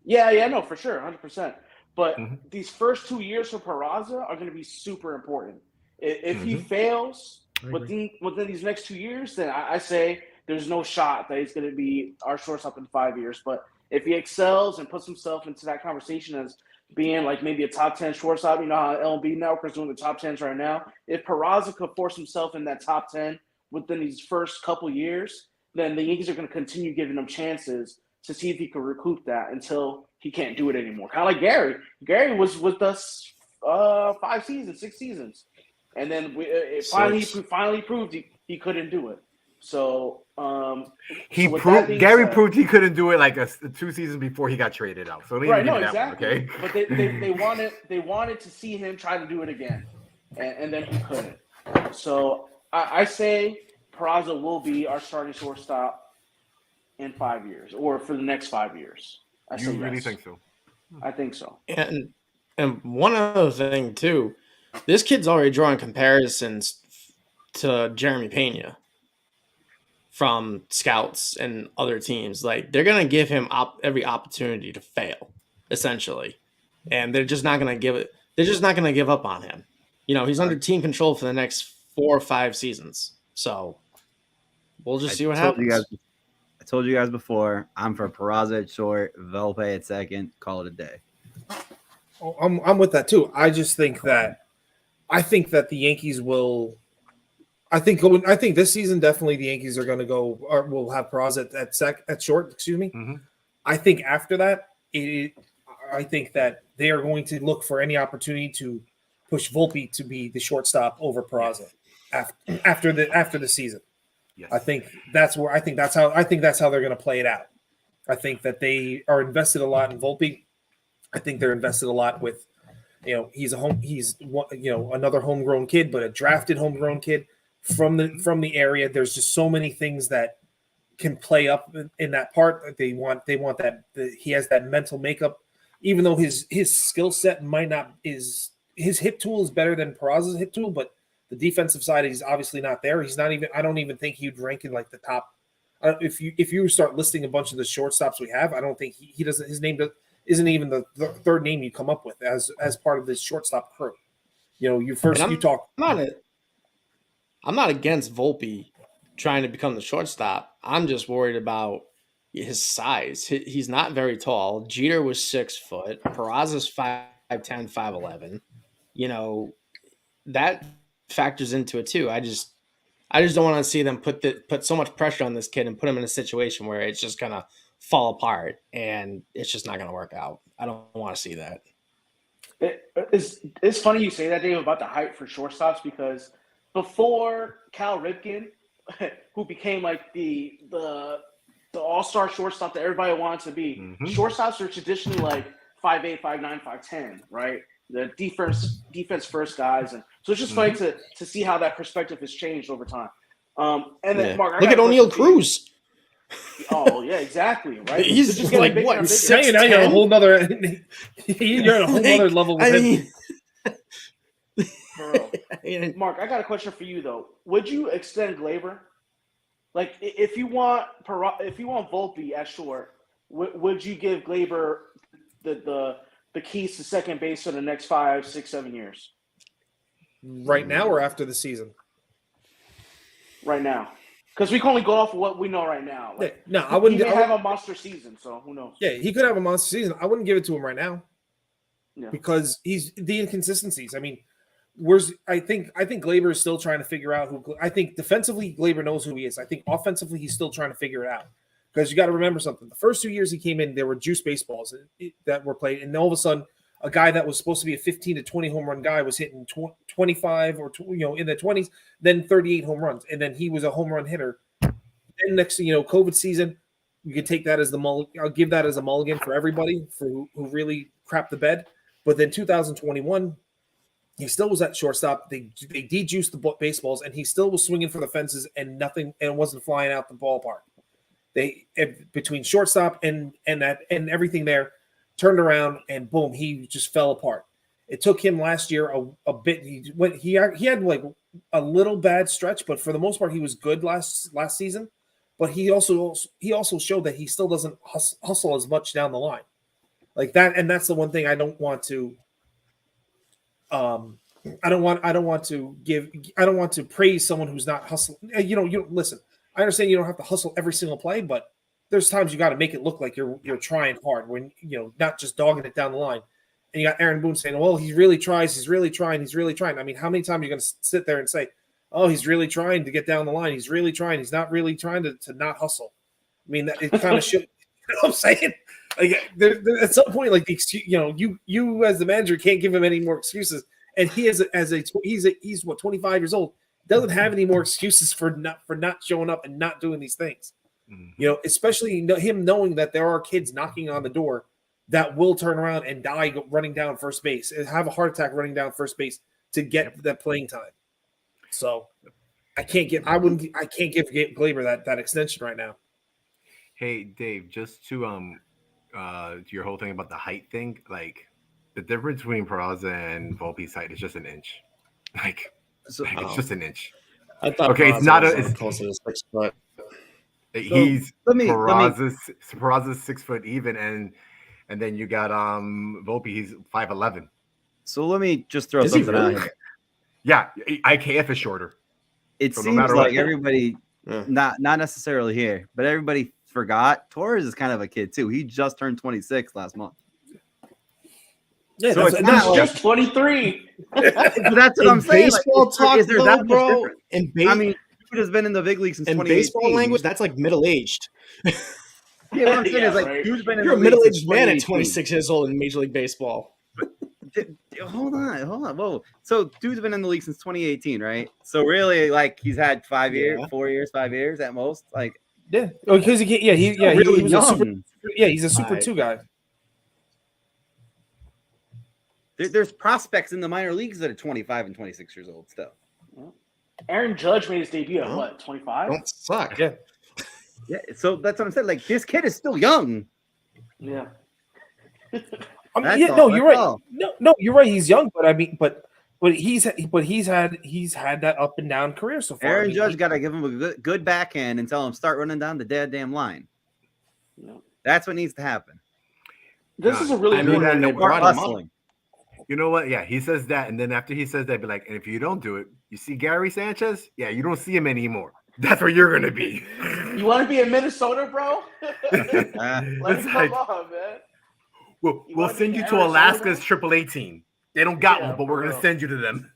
Speaker 3: Yeah, no, for sure, 100%. But
Speaker 4: these
Speaker 3: these first 2 years for Peraza are going to be super important. If he fails within these next 2 years, then I say there's no shot that he's going to be our shortstop in 5 years. But if he excels and puts himself into that conversation as being like maybe a top 10 shortstop, you know how LB Network is doing the top 10s right now. If Peraza could force himself in that top 10 within these first couple years, then the Yankees are going to continue giving him chances to see if he can recoup that until he can't do it anymore. Kind of like Gary. Gary was with us 5 seasons, 6 seasons, and then finally proved he couldn't do it. So
Speaker 4: Gary proved he couldn't do it like 2 seasons before he got traded out. So
Speaker 3: exactly. But they wanted to see him try to do it again, and then he couldn't. So I say Peraza will be our starting shortstop in 5 years, or for the next 5 years.
Speaker 4: You really think so?
Speaker 3: I think so.
Speaker 2: And one other thing too, this kid's already drawing comparisons to Jeremy Pena from scouts and other teams. Like they're gonna give him every opportunity to fail, essentially, and they're just not gonna give it. They're just not gonna give up on him. He's under team control for the next 4 or 5 seasons. So we'll just see what happens.
Speaker 5: I told you guys before, I'm for Peraza at short, Volpe at second, call it a day.
Speaker 1: Oh, I'm with that too. I just think that the Yankees will. I think this season definitely the Yankees are going to go or will have Peraza at short. Excuse me.
Speaker 4: Mm-hmm.
Speaker 1: I think after that, I think that they are going to look for any opportunity to push Volpe to be the shortstop over Peraza after the season.
Speaker 4: Yes.
Speaker 1: I think that's how they're going to play it out. I think that they are invested a lot in Volpe. I think they're invested a lot with, he's another homegrown kid, but a drafted homegrown kid from the area. There's just so many things that can play up in that part. They want that he has that mental makeup, even though his skill set might not his hit tool is better than Peraza's hit tool, but the defensive side, he's obviously not there. He's not even. I don't even think he'd rank in like the top. If you start listing a bunch of the shortstops we have, I don't think he doesn't. His name isn't even the third name you come up with as part of this shortstop crew. You talk.
Speaker 2: I'm not against Volpe trying to become the shortstop. I'm just worried about his size. He's not very tall. Jeter was 6 foot. Peraza's 5'10", 5'11". That factors into it too. I just don't want to see them put so much pressure on this kid and put him in a situation where it's just gonna fall apart and it's just not gonna work out. I don't want to see that.
Speaker 3: It's funny you say that, Dave, about the hype for shortstops, because before Cal Ripken, who became like the all-star shortstop that everybody wants to be, shortstops are traditionally like 5'8", 5'9", 5'10", right? The defense first guys, and so it's just funny to see how that perspective has changed over time. And then Mark,
Speaker 2: look at O'Neal Cruz.
Speaker 3: Oh yeah, exactly. Right.
Speaker 2: He's
Speaker 3: They're just getting
Speaker 2: like,
Speaker 3: bigger
Speaker 2: what,
Speaker 3: and bigger.
Speaker 1: Now you're at a
Speaker 2: 6'10"?
Speaker 1: whole nother. You're at a whole nother level with
Speaker 2: I
Speaker 1: him.
Speaker 2: mean,
Speaker 3: For real.
Speaker 2: I mean,
Speaker 3: Mark, I got a question for you though. Would you extend Glaber? Like, if you want Volpe at short, would you give Glaber the keys to second base for the next 5, 6, 7 years?
Speaker 1: Right now or after the season?
Speaker 3: Right now, because we can only go off of what we know right now. Like,
Speaker 1: No, I wouldn't.
Speaker 3: He may have a monster season, so who knows?
Speaker 1: Yeah, he could have a monster season. I wouldn't give it to him right now.
Speaker 3: Yeah.
Speaker 1: Because he's the inconsistencies. I mean, I think Glaber is still trying to figure out who. I think defensively, Glaber knows who he is. I think offensively, he's still trying to figure it out. Because you got to remember something. The first 2 years he came in, there were juice baseballs that were played, and all of a sudden, a guy that was supposed to be a 15 to 20 home run guy was hitting 25 or in the 20s, then 38 home runs, and then he was a home run hitter. Then next, COVID season, you could take that as I'll give that as a mulligan for everybody who really crapped the bed. But then 2021, he still was at shortstop. They de-juiced the baseballs, and he still was swinging for the fences, and nothing, and wasn't flying out the ballpark. They between shortstop and everything there, turned around, and boom, he just fell apart. It took him last year a bit. He had like a little bad stretch, but for the most part, he was good last season. But he also showed that he still doesn't hustle as much down the line. Like that, and that's the one thing I don't want to. I don't want to praise someone who's not hustling. You listen. I understand you don't have to hustle every single play, but there's times you got to make it look like you're trying hard when not just dogging it down the line. And you got Aaron Boone saying, "Well, he really tries. He's really trying. He's really trying." I mean, how many times are you going to sit there and say, "Oh, he's really trying to get down the line. He's really trying. He's not really trying to not hustle." I mean, it kind of should. You know what I'm saying? Like there, at some point, like the excuse, you as the manager can't give him any more excuses. And he is he's what 25 years old, doesn't have any more excuses for not showing up and not doing these things. Mm-hmm. Especially him knowing that there are kids knocking on the door that will turn around and die running down first base and have a heart attack running down first base to get that playing time. So I can't give Glaber that extension right now.
Speaker 4: Hey Dave, just to your whole thing about the height thing, like the difference between Peraza and Volpe's height is just an inch. It's just an inch.
Speaker 2: I thought
Speaker 4: okay,
Speaker 2: Peraza
Speaker 4: it's not
Speaker 2: was closer to 6 foot.
Speaker 4: Peraza's 6 foot even, and then you got Volpe, he's 5'11".
Speaker 5: So let me just throw something out here.
Speaker 4: Yeah, IKF is shorter.
Speaker 5: It seems like everybody, not necessarily here, but everybody forgot Torres is kind of a kid too. He just turned 26 last month.
Speaker 3: Yeah, so it's not just 23.
Speaker 5: That's what I'm saying.
Speaker 2: Baseball talk,
Speaker 5: is there that
Speaker 2: bro.
Speaker 5: I mean, dude has been in the big leagues since 2018.
Speaker 2: In baseball language, that's like middle aged.
Speaker 5: Yeah, what I'm saying is like dude's been in
Speaker 2: You're
Speaker 5: the
Speaker 2: a middle aged
Speaker 5: league
Speaker 2: man at 26 years old in Major League Baseball.
Speaker 5: Hold on. Whoa. So dude's been in the league since 2018, right? So really, like he's had 5 years, 4 years, 5 years at most. Like
Speaker 1: because he was a super. Yeah, he's a super 2 guy.
Speaker 5: There's prospects in the minor leagues that are 25 and 26 years old still.
Speaker 3: Aaron Judge made his debut at what, 25?
Speaker 2: Don't suck.
Speaker 1: Yeah.
Speaker 5: Yeah. So that's what I'm saying. Like this kid is still young.
Speaker 3: Yeah.
Speaker 1: You're right. No, you're right. He's young, but I mean, but he's had that up and down career so far.
Speaker 5: Aaron Judge got to give him a good backhand and tell him start running down the damn line.
Speaker 3: No.
Speaker 5: That's what needs to happen.
Speaker 3: This is a really good
Speaker 2: one. They brought him up.
Speaker 4: You know what? Yeah, he says that, and then after he says that, be like, and if you don't do it, you see Gary Sanchez? Yeah, you don't see him anymore. That's where you're gonna be.
Speaker 3: You want to be in Minnesota, bro? Let him come on, man.
Speaker 4: We'll send you to Alaska's AAA team. They don't got one, but we're gonna send you to them.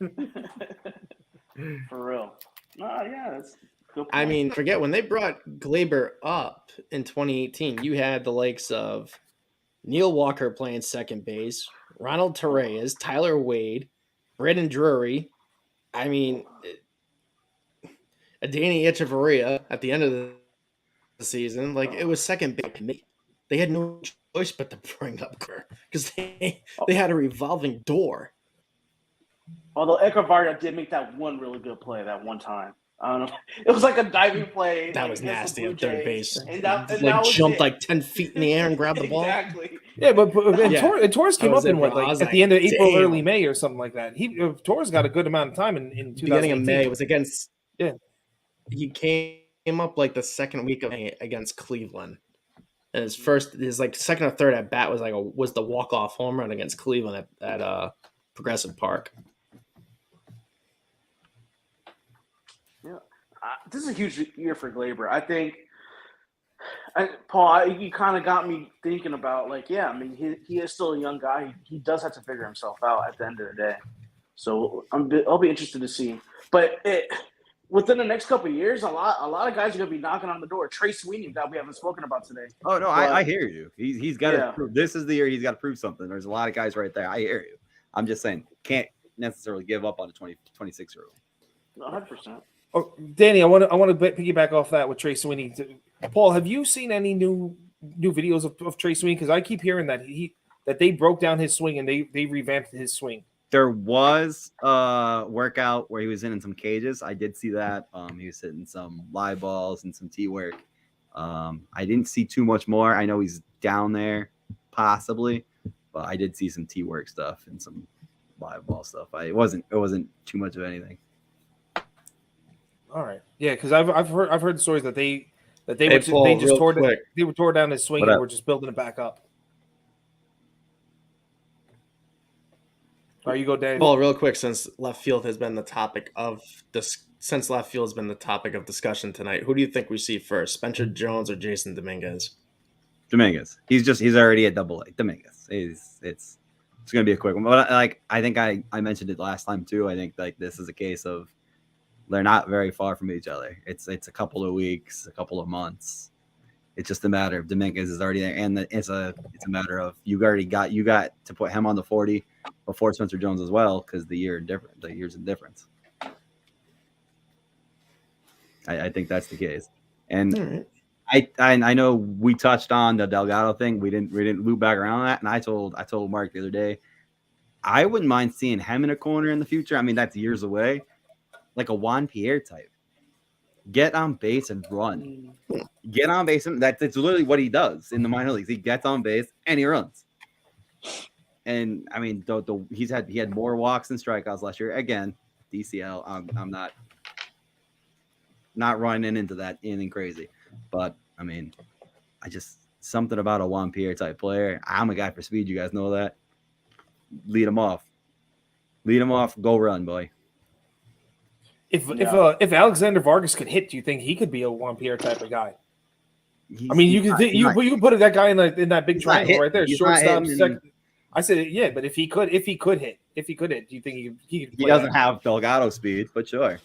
Speaker 3: For real. Yeah, that's good point.
Speaker 2: I mean, forget when they brought Glaber up in 2018, you had the likes of Neil Walker playing second base, Ronald Torreyes, Tyler Wade, Brandon Drury. I mean, a Danny Echeverria at the end of the season. Like, it was second base. They had no choice but to bring up Kerr because they had a revolving door.
Speaker 3: Although Echeverria did make that one really good play that one time. I don't know. It was like a diving play.
Speaker 2: That
Speaker 3: like,
Speaker 2: was
Speaker 3: against the
Speaker 2: nasty
Speaker 3: Blue
Speaker 2: at third
Speaker 3: Jays,
Speaker 2: base.
Speaker 3: and that
Speaker 2: Like
Speaker 3: was
Speaker 2: jumped
Speaker 3: it.
Speaker 2: like 10 feet in the air and grabbed the ball.
Speaker 3: Exactly.
Speaker 1: Yeah, but
Speaker 2: Yeah.
Speaker 1: Torres came
Speaker 2: That was
Speaker 1: up in
Speaker 2: it,
Speaker 1: what,
Speaker 2: bro. I
Speaker 1: like
Speaker 2: was
Speaker 1: at the end of
Speaker 2: like,
Speaker 1: April,
Speaker 2: damn.
Speaker 1: early May, or something like that. Torres got a good amount of time in 2018.
Speaker 2: Beginning of May, it was against.
Speaker 1: Yeah.
Speaker 2: He came up like the second week of May against Cleveland. And his like second or third at bat was the walk-off home run against Cleveland at Progressive Park.
Speaker 3: Yeah, this is a huge year for Glaber. I think, Paul, you kind of got me thinking about, like, yeah, I mean, he is still a young guy. He does have to figure himself out at the end of the day. So I'll be interested to see. But within the next couple of years, a lot of guys are going to be knocking on the door. Trey Sweeney, that we haven't spoken about today.
Speaker 5: Oh, no, I hear you. He's got to
Speaker 3: Yeah.
Speaker 5: prove. This is the year he's got to prove something. There's a lot of guys right there. I hear you. I'm just saying, can't necessarily give up on a 26-year-old.
Speaker 3: 100%.
Speaker 1: Oh, Danny, I want to piggyback off that with Trey Sweeney. Paul, have you seen any new videos of Trey Sweeney? Because I keep hearing that they broke down his swing and they revamped his swing.
Speaker 5: There was a workout where he was in some cages. I did see that. He was hitting some live balls and some tee work. I didn't see too much more. I know he's down there, possibly, but I did see some tee work stuff and some live ball stuff. It wasn't too much of anything.
Speaker 1: All right, yeah, because I've heard stories that they
Speaker 2: Paul,
Speaker 1: just
Speaker 2: real
Speaker 1: tore down his swing
Speaker 5: What
Speaker 1: and
Speaker 5: up?
Speaker 1: were just building it back up. All right, you go, Danny.
Speaker 2: Paul, real quick, since left field has been the topic of discussion tonight, who do you think we see first, Spencer Jones or Jason Dominguez?
Speaker 5: Dominguez. He's already at AA. Dominguez. It's gonna be a quick one. But like I think I mentioned it last time too. I think like this is a case of they're not very far from each other. It's a couple of weeks, a couple of months. It's just a matter of Dominguez is already there, and it's a matter of you got to put him on the 40 before Spencer Jones as well, because the year's in difference. I think that's the case, and I know we touched on the Delgado thing. We didn't loop back around that, and I told Mark the other day, I wouldn't mind seeing him in a corner in the future. I mean, that's years away, like a Juan Pierre type. Get on base and run. Get on base, and that's literally what he does in the minor leagues. He gets on base and he runs. And I mean, he had more walks than strikeouts last year. Again, DCL. I'm not running into that anything crazy, but I mean, I just something about a Juan Pierre type player. I'm a guy for speed. You guys know that. Lead him off. Go run, boy.
Speaker 1: If Alexander Vargas could hit, do you think he could be a Juan Pierre type of guy? I mean, you could put that guy in that big triangle right there, shortstop, second. I said, yeah, but if he could hit, do you think he could?
Speaker 5: He doesn't have Delgado speed, but sure.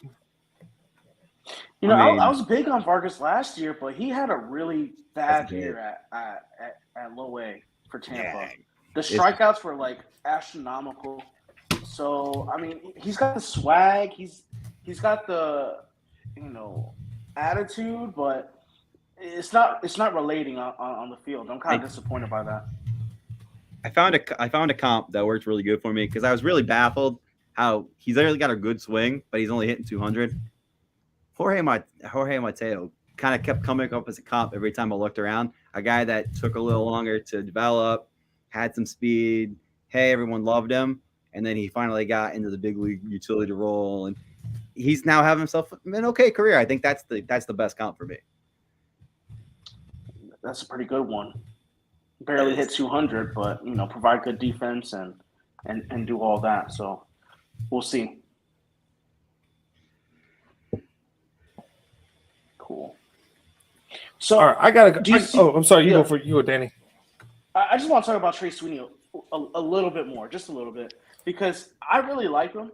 Speaker 3: You know, I was big on Vargas last year, but he had a really bad year at low A for Tampa.
Speaker 5: Yeah.
Speaker 3: The strikeouts were like astronomical. So I mean, he's got the swag. He's got the attitude, but it's not relating on the field. I'm kind of disappointed by that.
Speaker 5: I found a comp that worked really good for me because I was really baffled how he's really got a good swing, but he's only hitting 200. Jorge Mateo kind of kept coming up as a comp every time I looked around. A guy that took a little longer to develop, had some speed. Hey, everyone loved him, and then he finally got into the big league utility role, and he's now having himself an okay career. I think that's the best comp for me.
Speaker 3: That's a pretty good one. Barely hit 200, but provide good defense and do all that. So we'll see. Cool. So
Speaker 1: all right, I gotta. I'm sorry. You go, Danny.
Speaker 3: I just want to talk about Trey Sweeney a little bit more, just a little bit, because I really like him.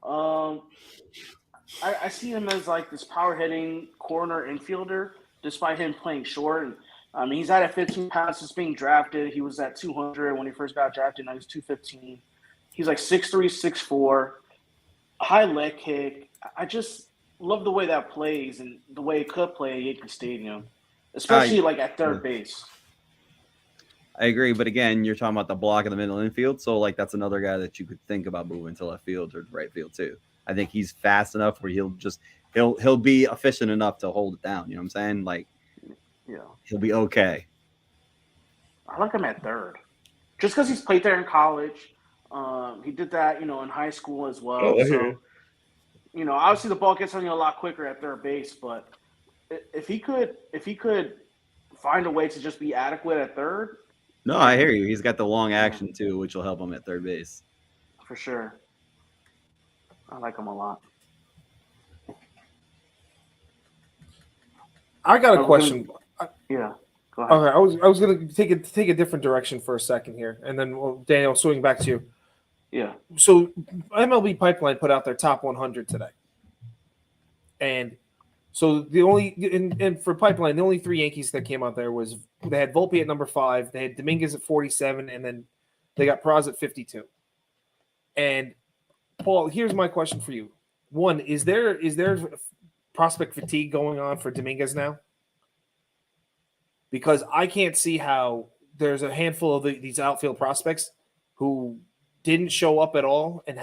Speaker 3: I see him as like this power hitting corner infielder, despite him playing short. And I mean, he's at 15 pounds since being drafted. He was at 200 when he first got drafted. Now he's 215. He's like 6'3", 6'4", high leg kick. I just love the way that plays and the way it could play at Yankee Stadium, especially like at third base.
Speaker 5: I agree, but again, you're talking about the block in the middle infield, so like that's another guy that you could think about moving to left field or right field too. I think he's fast enough where he'll just he'll be efficient enough to hold it down. You know what I'm saying? Like,
Speaker 3: Yeah.
Speaker 5: he'll be okay.
Speaker 3: I like him at third, just because he's played there in college. He did that, in high school as well.
Speaker 4: Oh, I hear
Speaker 3: So,
Speaker 4: you.
Speaker 3: Obviously the ball gets on you a lot quicker at third base, but if he could find a way to just be adequate at third,
Speaker 5: No, I hear you. He's got the long action too, which will help him at third base.
Speaker 3: for sure. I like him a lot.
Speaker 1: I got a question.
Speaker 3: Yeah, go ahead.
Speaker 1: Okay, I was gonna take a different direction for a second here, and then Daniel, swing back to you.
Speaker 3: Yeah.
Speaker 1: So MLB Pipeline put out their top 100 today, and so the only and for Pipeline, the only 3 Yankees that came out there was they had Volpe at number 5, they had Dominguez at 47, and then they got Praz at 52. And Paul, here's my question for you: one, is there prospect fatigue going on for Dominguez now? Because I can't see how there's a handful of these outfield prospects who didn't show up at all and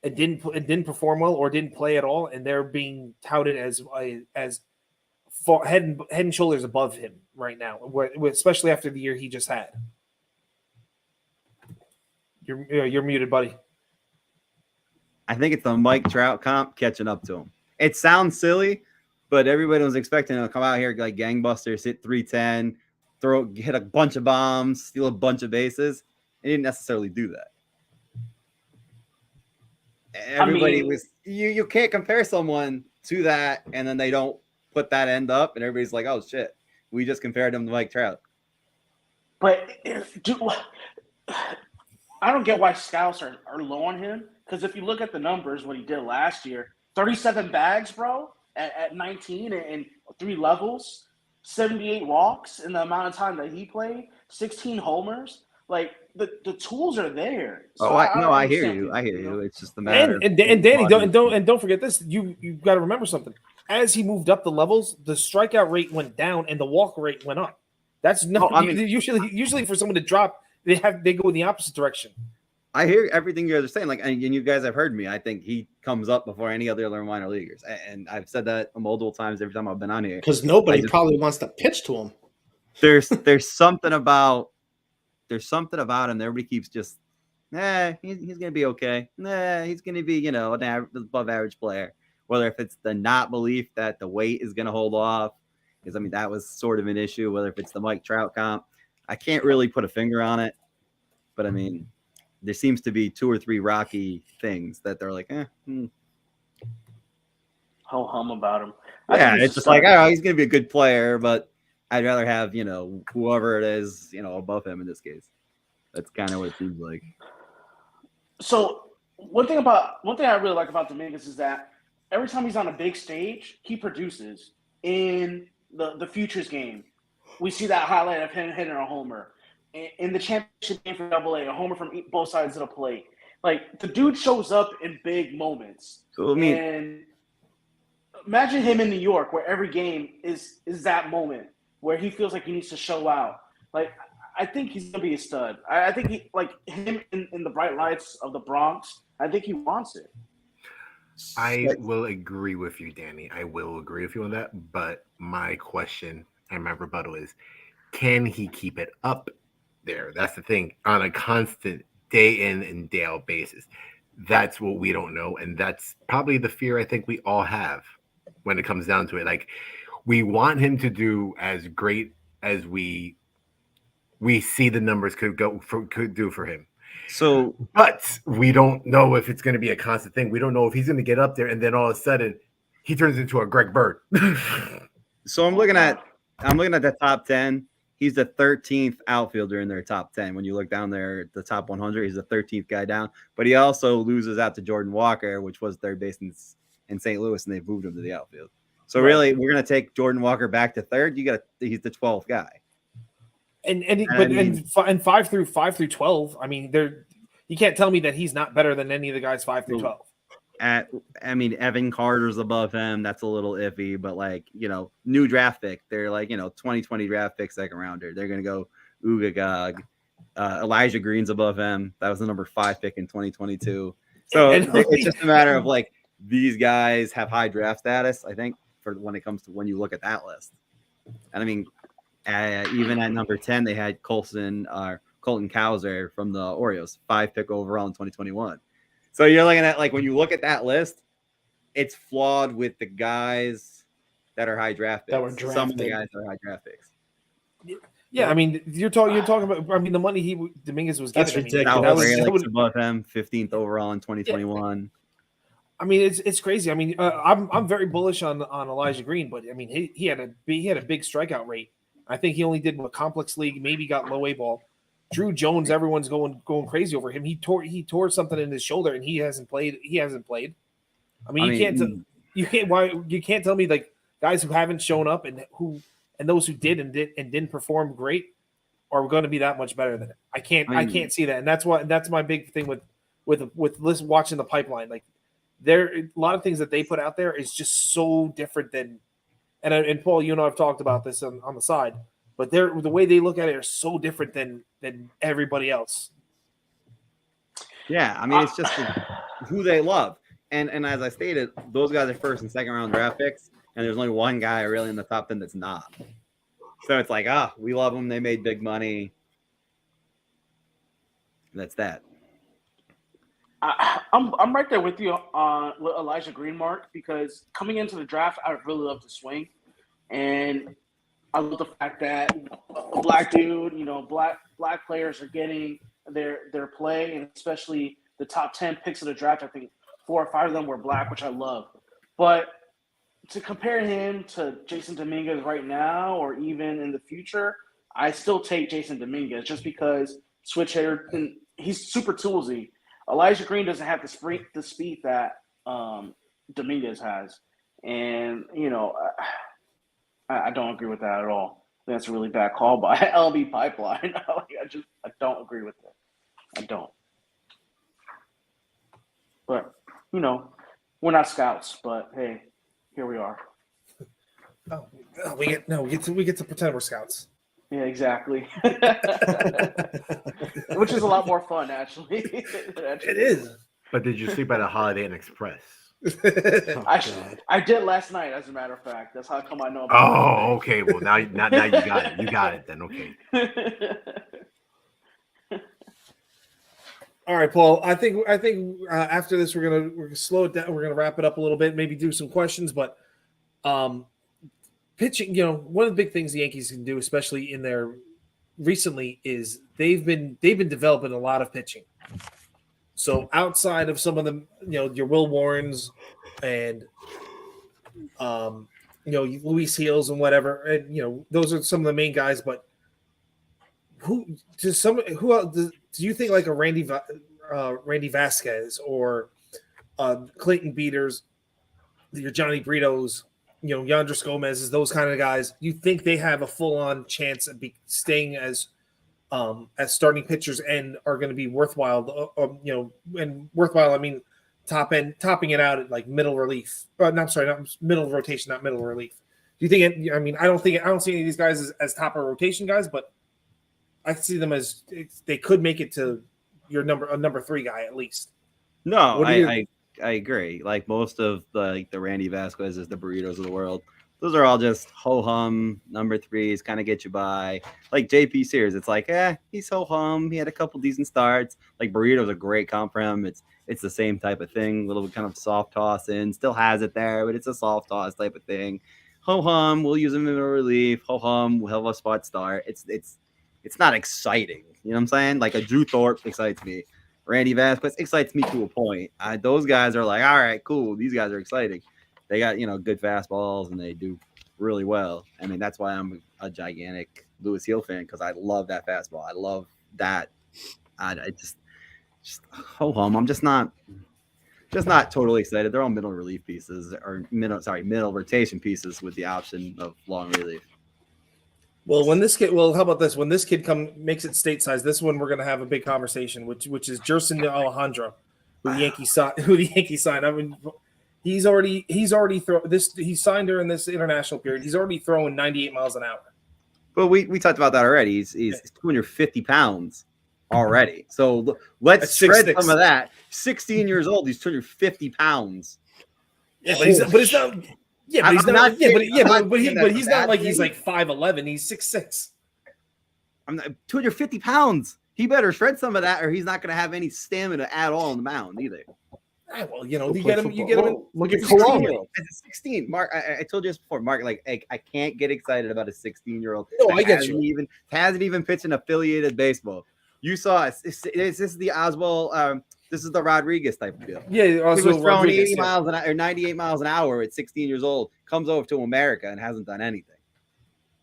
Speaker 1: didn't perform well or didn't play at all, and they're being touted as far, head and shoulders above him right now, especially after the year he just had. You're muted, buddy.
Speaker 5: I think it's the Mike Trout comp catching up to him. It sounds silly, but everybody was expecting him to come out here like gangbusters, hit 310, hit a bunch of bombs, steal a bunch of bases. He didn't necessarily do that. Everybody was you can't compare someone to that and then they don't put that end up and everybody's like, oh shit, we just compared him to Mike Trout.
Speaker 3: But I don't get why scouts are low on him, because if you look at the numbers, what he did last year, 37 bags, bro, at 19 and 3 levels, 78 walks in the amount of time that he played, 16 homers. Like, the tools are there. So
Speaker 5: I hear you. I hear you. It's just the matter.
Speaker 1: And Danny, don't forget this. You've got to remember something. As he moved up the levels, the strikeout rate went down and the walk rate went up. That's usually for someone to drop, they go in the opposite direction.
Speaker 5: I hear everything you guys are saying. Like, and you guys have heard me. I think he comes up before any other minor leaguers, and I've said that multiple times every time I've been on here.
Speaker 2: Because nobody probably wants to pitch to him.
Speaker 5: There's something about him. Everybody keeps just, he's gonna be okay. He's gonna be an above average player. Whether if it's the not belief that the weight is gonna hold off, because that was sort of an issue. Whether if it's the Mike Trout comp, I can't really put a finger on it, but there seems to be 2 or 3 rocky things that they're like,
Speaker 3: Ho hum about him.
Speaker 5: Yeah, it's just like, oh, he's gonna be a good player, but I'd rather have whoever it is above him in this case. That's kind of what it seems like.
Speaker 3: So one thing I really like about Dominguez is that every time he's on a big stage, he produces. In the Futures game, we see that highlight of him hitting a homer. In the championship game for AA, a homer from both sides of the plate. Like, the dude shows up in big moments.
Speaker 5: So
Speaker 3: and imagine him in New York, where every game is that moment where he feels like he needs to show out. Like, I think he's gonna be a stud. I think he, like him in the bright lights of the Bronx, I think he wants it.
Speaker 4: I will agree with you, Danny. I will agree with you on that. But my question and my rebuttal is, can he keep it up there? That's the thing, on a constant day in and day out basis. That's what we don't know. And that's probably the fear I think we all have when it comes down to it. Like, we want him to do as great as we see the numbers could do for him.
Speaker 5: So,
Speaker 4: but we don't know if it's going to be a constant thing. We don't know if he's going to get up there and then all of a sudden he turns into a Greg Bird.
Speaker 5: So I'm looking at the top 10. He's the 13th outfielder in their top 10. When you look down there at the top 100, he's the 13th guy down. But he also loses out to Jordan Walker, which was third base in St. Louis, and they moved him to the outfield. So really, we're going to take Jordan Walker back to third. He's the 12th guy.
Speaker 1: And 5 through 12. You can't tell me that he's not better than any of the guys 5 through 12.
Speaker 5: Evan Carter's above him. That's a little iffy, but new draft pick. They're 2020 draft pick, second rounder. They're gonna go Ugagog. Elijah Green's above him. That was the number 5 pick in 2022. So it's just a matter of these guys have high draft status, I think, for when it comes to when you look at that list. And I mean, even at number 10, they had Colton Cowser from the Orioles, 5-pick overall in 2021. So you're looking at, like, when you look at that list, it's flawed with the guys that are high draft picks.
Speaker 2: That were
Speaker 5: Some of the
Speaker 2: drafted.
Speaker 5: guys that are high draft picks.
Speaker 1: Yeah, I mean, you're talking about. I mean, the money Dominguez was getting.
Speaker 2: That's
Speaker 1: I mean,
Speaker 2: ridiculous.
Speaker 1: that was-
Speaker 5: Alex
Speaker 1: that would-
Speaker 5: above him, 15th overall in 2021.
Speaker 1: I mean, it's crazy. I mean, I'm very bullish on Elijah Green, but I mean, he had a big strikeout rate. I think he only did a complex league, maybe got low A ball. Drew Jones, everyone's going crazy over him. He tore something in his shoulder, and he hasn't played. I mean, you can't tell me like guys who haven't shown up and those who did and didn't perform great are going to be that much better than it. I can't see that, and that's my big thing with watching the pipeline. Like there, a lot of things that they put out there is just so different than. And Paul, you know, I've talked about this on the side, but the way they look at it is so different than everybody else.
Speaker 5: Yeah, I mean, it's just who they love. And as I stated, those guys are first and second round draft picks, and there's only one guy really in the top 10 that's not. So it's like, we love them. They made big money. That's that.
Speaker 3: I'm right there with you on with Elijah Green, Mark, because coming into the draft, I really love to swing, and I love the fact that a black dude, you know, black players are getting their play, and especially the top 10 picks of the draft. I think 4 or 5 of them were black, which I love. But to compare him to Jason Dominguez right now, or even in the future, I still take Jason Dominguez just because switch hitter, and he's super toolsy. Elijah Green doesn't have the speed that Dominguez has, and you know, I don't agree with that at all. That's a really bad call by LB Pipeline. I don't agree with that. I don't. But you know, we're not scouts. But hey, here we are.
Speaker 1: We get to pretend we're scouts.
Speaker 3: Yeah, exactly. Which is a lot more fun, actually.
Speaker 1: It is.
Speaker 4: But did you sleep at a Holiday Inn Express?
Speaker 3: I did last night, as a matter of fact. That's how come I know about
Speaker 4: Oh, okay. Well, now you got it. You got it then. Okay.
Speaker 1: All right, Paul. I think after this we're gonna slow it down. We're gonna wrap it up a little bit. Maybe do some questions, but pitching. You know, one of the big things the Yankees can do, especially in their recently, is they've been developing a lot of pitching. So outside of some of them, you know, your Will Warrens and you know, Luis Heels and whatever, and you know, those are some of the main guys. But who else, do you think like a Randy Vasquez or Clayton Beaters, your Johnny Britos, you know, Yandris Gomez, those kind of guys? You think they have a full-on chance of staying as starting pitchers and are going to be worthwhile? You know, and worthwhile, I mean topping it out at like middle relief. Not middle rotation, not middle relief. Do you think? I mean, I don't see any of these guys as top of rotation guys, but I see them as they could make it to your number 3 guy at least.
Speaker 5: No, I agree. Like most of the Randy Vasquez's, the Burritos of the world, those are all just ho-hum number 3s, kind of get you by. Like JP Sears, it's like, he's ho-hum. He had a couple decent starts. Like Burrito's a great comp for him. It's the same type of thing, little kind of soft toss in, still has it there, but it's a soft toss type of thing. Ho-hum, we'll use him in relief. Ho-hum, we'll have a spot start. It's not exciting. You know what I'm saying? Like a Drew Thorpe excites me. Randy Vasquez excites me to a point. Those guys are like, all right, cool. These guys are exciting. They got, you know, good fastballs and they do really well. I mean, that's why I'm a gigantic Luis Heel fan, because I love that fastball. I love that. I just ho-hum. I'm just not totally excited. They're all middle relief pieces, or middle rotation pieces with the option of long relief.
Speaker 1: Well, how about this? When this kid makes it stateside, this one we're going to have a big conversation, which is Jerson Alejandro, who the Yankees signed. I mean, he's already thrown this. He signed during this international period. He's already throwing 98 miles an hour.
Speaker 5: But we talked about that already. He's 250 pounds already. So let's spread some of that. 16 years old. He's 250 pounds.
Speaker 1: Yeah, but he's not. But it's not. Yeah, but he's
Speaker 5: I'm
Speaker 1: not.
Speaker 5: not
Speaker 1: Yeah, but
Speaker 5: saying-
Speaker 1: yeah,
Speaker 5: I'm not
Speaker 1: but
Speaker 5: saying
Speaker 1: but
Speaker 5: that's
Speaker 1: he's
Speaker 5: a
Speaker 1: not
Speaker 5: bad
Speaker 1: like he's
Speaker 5: thing.
Speaker 1: like 5'11". He's 6'6".
Speaker 5: I'm not, 250 pounds. He better shred some of that, or he's not going to have any stamina at all on the mound either.
Speaker 1: Ah, well, you know,
Speaker 4: Go
Speaker 1: you
Speaker 4: play
Speaker 1: get him. You
Speaker 4: football.
Speaker 1: get him.
Speaker 4: Well, look at
Speaker 1: he's a
Speaker 4: Cologne.
Speaker 1: 16-year-old.
Speaker 5: As a 16, Mark, I told you this before, Mark. Like I can't get excited about a 16-year-old.
Speaker 1: No, I get you.
Speaker 5: Hasn't even pitched in affiliated baseball. You saw it. This is the Oswald. This is the Rodriguez type of deal.
Speaker 1: Yeah,
Speaker 5: He
Speaker 1: also
Speaker 5: was throwing 80
Speaker 1: Rodriguez, yeah.
Speaker 5: miles an hour, or 98 miles an hour at 16 years old. Comes over to America and hasn't done anything.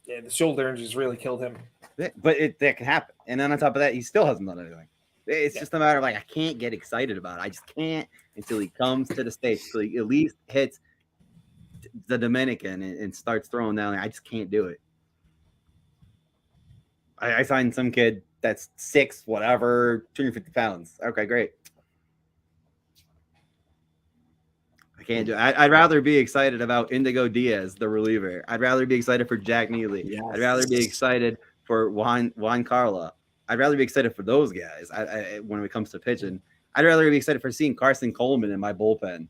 Speaker 1: Yeah, the shoulder injuries really killed him.
Speaker 5: But that can happen. And then on top of that, he still hasn't done anything. It's
Speaker 1: Yeah.
Speaker 5: just a matter of like, I can't get excited about it. I just can't until he comes to the States, until he at least hits the Dominican and starts throwing down there. I just can't do it. I signed some kid that's 6, whatever, 250 pounds. Okay, great. I can't do it. I'd rather be excited about Indigo Diaz, the reliever. I'd rather be excited for Jack Neely.
Speaker 2: Yes.
Speaker 5: I'd rather be excited for Juan Carla. I'd rather be excited for those guys. When it comes to pitching, I'd rather be excited for seeing Carson Coleman in my bullpen.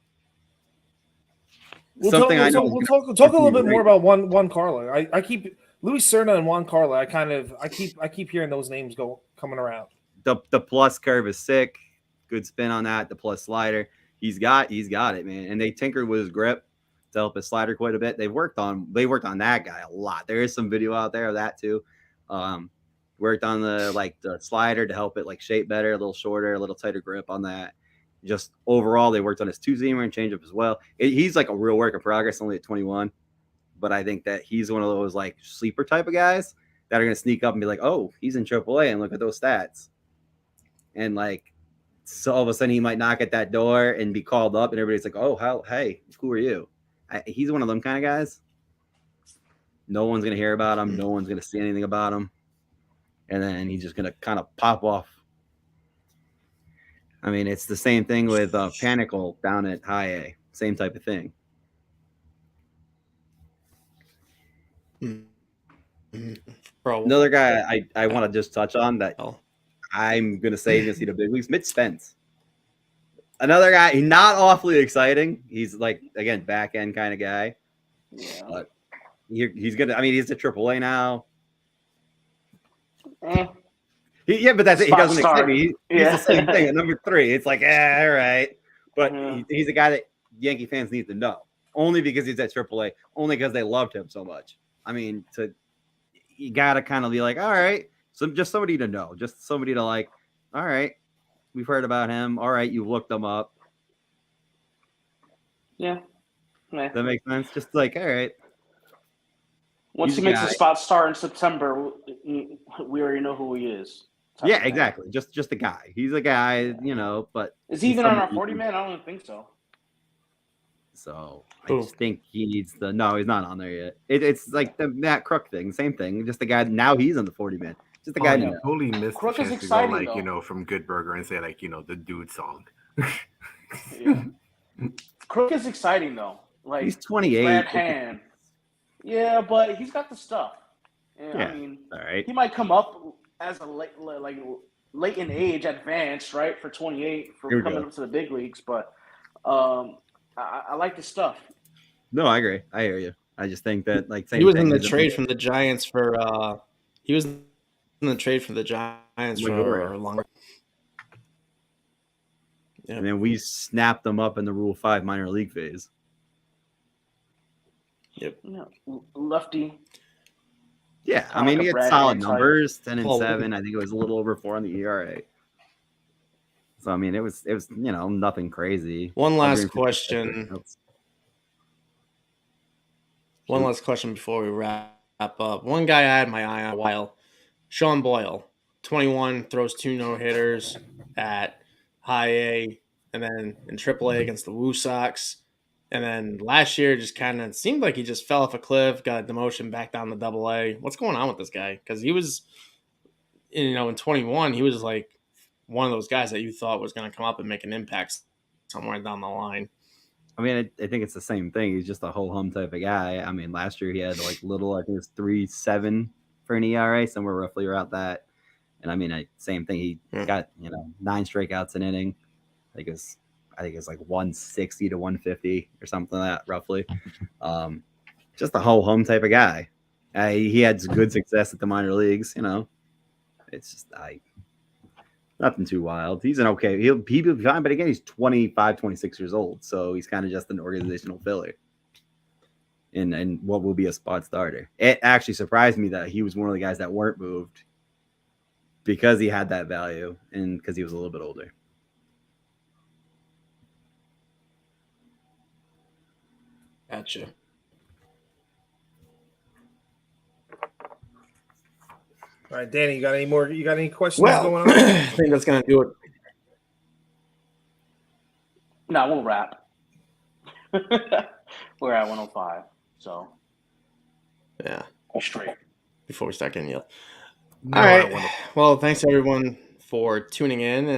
Speaker 1: We'll
Speaker 5: Something
Speaker 1: talk,
Speaker 5: I know.
Speaker 1: We'll talk a little bit more about Juan Carla. I keep Luis Serna and Juan Carla. I keep hearing those names coming around.
Speaker 5: The plus curve is sick. Good spin on that. The plus slider. He's got it, man. And they tinkered with his grip to help his slider quite a bit. They worked on that guy a lot. There is some video out there of that too. Worked on the slider to help it like shape better, a little shorter, a little tighter grip on that. Just overall, they worked on his 2-seamer and changeup as well. He's like a real work in progress, only at 21. But I think that he's one of those like sleeper type of guys that are going to sneak up and be like, oh, he's in AAA and look at those stats. And like, so all of a sudden he might knock at that door and be called up and everybody's like, oh, hey, who are you? He's one of them kind of guys. No one's going to hear about him. No one's going to see anything about him. And then he's just going to kind of pop off. I mean, it's the same thing with Panicle down at High A. Same type of thing.
Speaker 2: Bro,
Speaker 5: Another guy I want to just touch on that
Speaker 2: oh,
Speaker 5: I'm going to say he's going to see the big leagues, Mitch Spence. Another guy, he's not awfully exciting. He's like, again, back end kind of guy.
Speaker 3: Yeah.
Speaker 5: But he's going to, I mean, he's at AAA now. But that's it. He
Speaker 3: Spot
Speaker 5: doesn't
Speaker 3: start.
Speaker 5: excite me. He's the same thing at number 3. It's like, all right. But he's a guy that Yankee fans need to know. Only because he's at AAA. Only because they loved him so much. I mean, you got to kind of be like, all right. So just somebody to know. Just somebody to like, all right. We've heard about him. All right. You've looked him up.
Speaker 3: Yeah.
Speaker 5: That makes sense. Just like, all right.
Speaker 3: Once
Speaker 5: He's
Speaker 3: he
Speaker 5: a
Speaker 3: makes a
Speaker 5: guy.
Speaker 3: spot start in September, we already know who he is.
Speaker 5: Yeah, exactly. Just a guy. He's a guy, but
Speaker 3: Is he even on our
Speaker 5: somebody-
Speaker 3: 40 man? I don't even think so.
Speaker 5: So I
Speaker 2: Who?
Speaker 5: just think he needs the. No, he's not on there yet. It's like the Matt Crook thing, same thing. Just the guy. Now he's on the 40 man. Just the guy.
Speaker 4: You totally missed
Speaker 3: Crook
Speaker 4: the
Speaker 3: is
Speaker 4: chance to
Speaker 3: exciting,
Speaker 4: go like
Speaker 3: though.
Speaker 4: from Good Burger and say like the dude song.
Speaker 3: Yeah. Crook is exciting though. Like
Speaker 5: He's 28.
Speaker 3: Brad Hand. Yeah, but he's got the stuff. And,
Speaker 5: Yeah.
Speaker 3: I mean,
Speaker 5: All right.
Speaker 3: he might come up as a late in age, advanced, right, for 28
Speaker 5: Here
Speaker 3: for
Speaker 5: we
Speaker 3: coming
Speaker 5: go.
Speaker 3: up to the big leagues. But I like the stuff.
Speaker 5: No, I agree. I hear you. I just think that
Speaker 2: he was in the trade from the Giants for he was in the trade for the Giants for longer. Yeah.
Speaker 5: And then we snapped them up in the Rule 5 minor league phase.
Speaker 2: Yep.
Speaker 3: Yeah, lefty.
Speaker 5: Yeah, I
Speaker 3: Kinda
Speaker 5: mean,
Speaker 3: like
Speaker 5: he
Speaker 3: a
Speaker 5: had
Speaker 3: Brad
Speaker 5: solid
Speaker 3: Hand type.
Speaker 5: numbers, 10 and
Speaker 2: Paul
Speaker 5: 7. I think it was a little over 4 on the ERA. So I mean, it was nothing crazy.
Speaker 2: One last
Speaker 5: 150
Speaker 2: question. One last question before we wrap up. One guy I had my eye on a while, Sean Boyle, 21, throws 2 no-hitters at High A, and then in AAA against the Woo Sox. And then last year just kind of seemed like he just fell off a cliff, got a demotion back down to AA. What's going on with this guy? Because he was, in 21, he was like one of those guys that you thought was going to come up and make an impact somewhere down the line.
Speaker 5: I mean, I think it's the same thing. He's just a ho-hum type of guy. I mean, last year he had I think it was 3.7 for an ERA, somewhere roughly around that. And I mean, same thing. He got 9 strikeouts an inning. I think it was I think it's like 160 to 150 or something like that, roughly. Just a ho-hum type of guy. He had good success at the minor leagues, you know. It's just nothing too wild. He's an okay. He'll be fine, but again, he's 25, 26 years old, so he's kind of just an organizational filler. And what will be a spot starter. It actually surprised me that he was one of the guys that weren't moved because he had that value and because he was a little bit older.
Speaker 2: Gotcha.
Speaker 1: All right, Danny, you got any more? You got any questions
Speaker 2: Well,
Speaker 1: going on?
Speaker 2: I think that's gonna do it.
Speaker 3: No, we'll wrap. We're at 105, so
Speaker 2: Yeah.
Speaker 3: straight.
Speaker 2: Before we start getting yelled.
Speaker 1: No,
Speaker 2: All
Speaker 1: I
Speaker 2: right.
Speaker 1: don't wanna-
Speaker 2: Well, thanks everyone for tuning in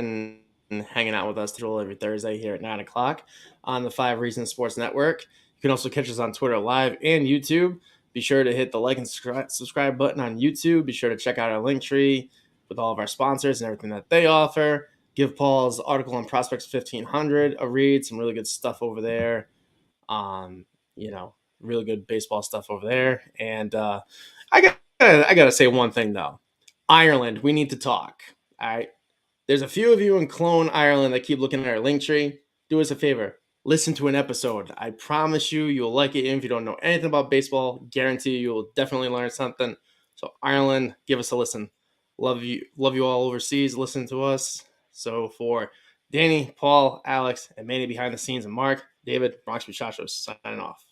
Speaker 2: and hanging out with us every Thursday here at 9 o'clock on the 5 Reasons Sports Network. You can also catch us on Twitter Live and YouTube. Be sure to hit the like and subscribe button on YouTube. Be sure to check out our link tree with all of our sponsors and everything that they offer. Give Paul's article on Prospects 1500 a read. Some really good stuff over there. Really good baseball stuff over there. And I gotta say one thing though. Ireland, we need to talk. All right. There's a few of you in Cologne, Ireland that keep looking at our link tree. Do us a favor. Listen to an episode. I promise you'll like it. Even if you don't know anything about baseball, guarantee you will definitely learn something. So Ireland, give us a listen. Love you all overseas. Listen to us. So for Danny, Paul, Alex, and Manny behind the scenes, and Mark, David, Bronx Muchachos signing off.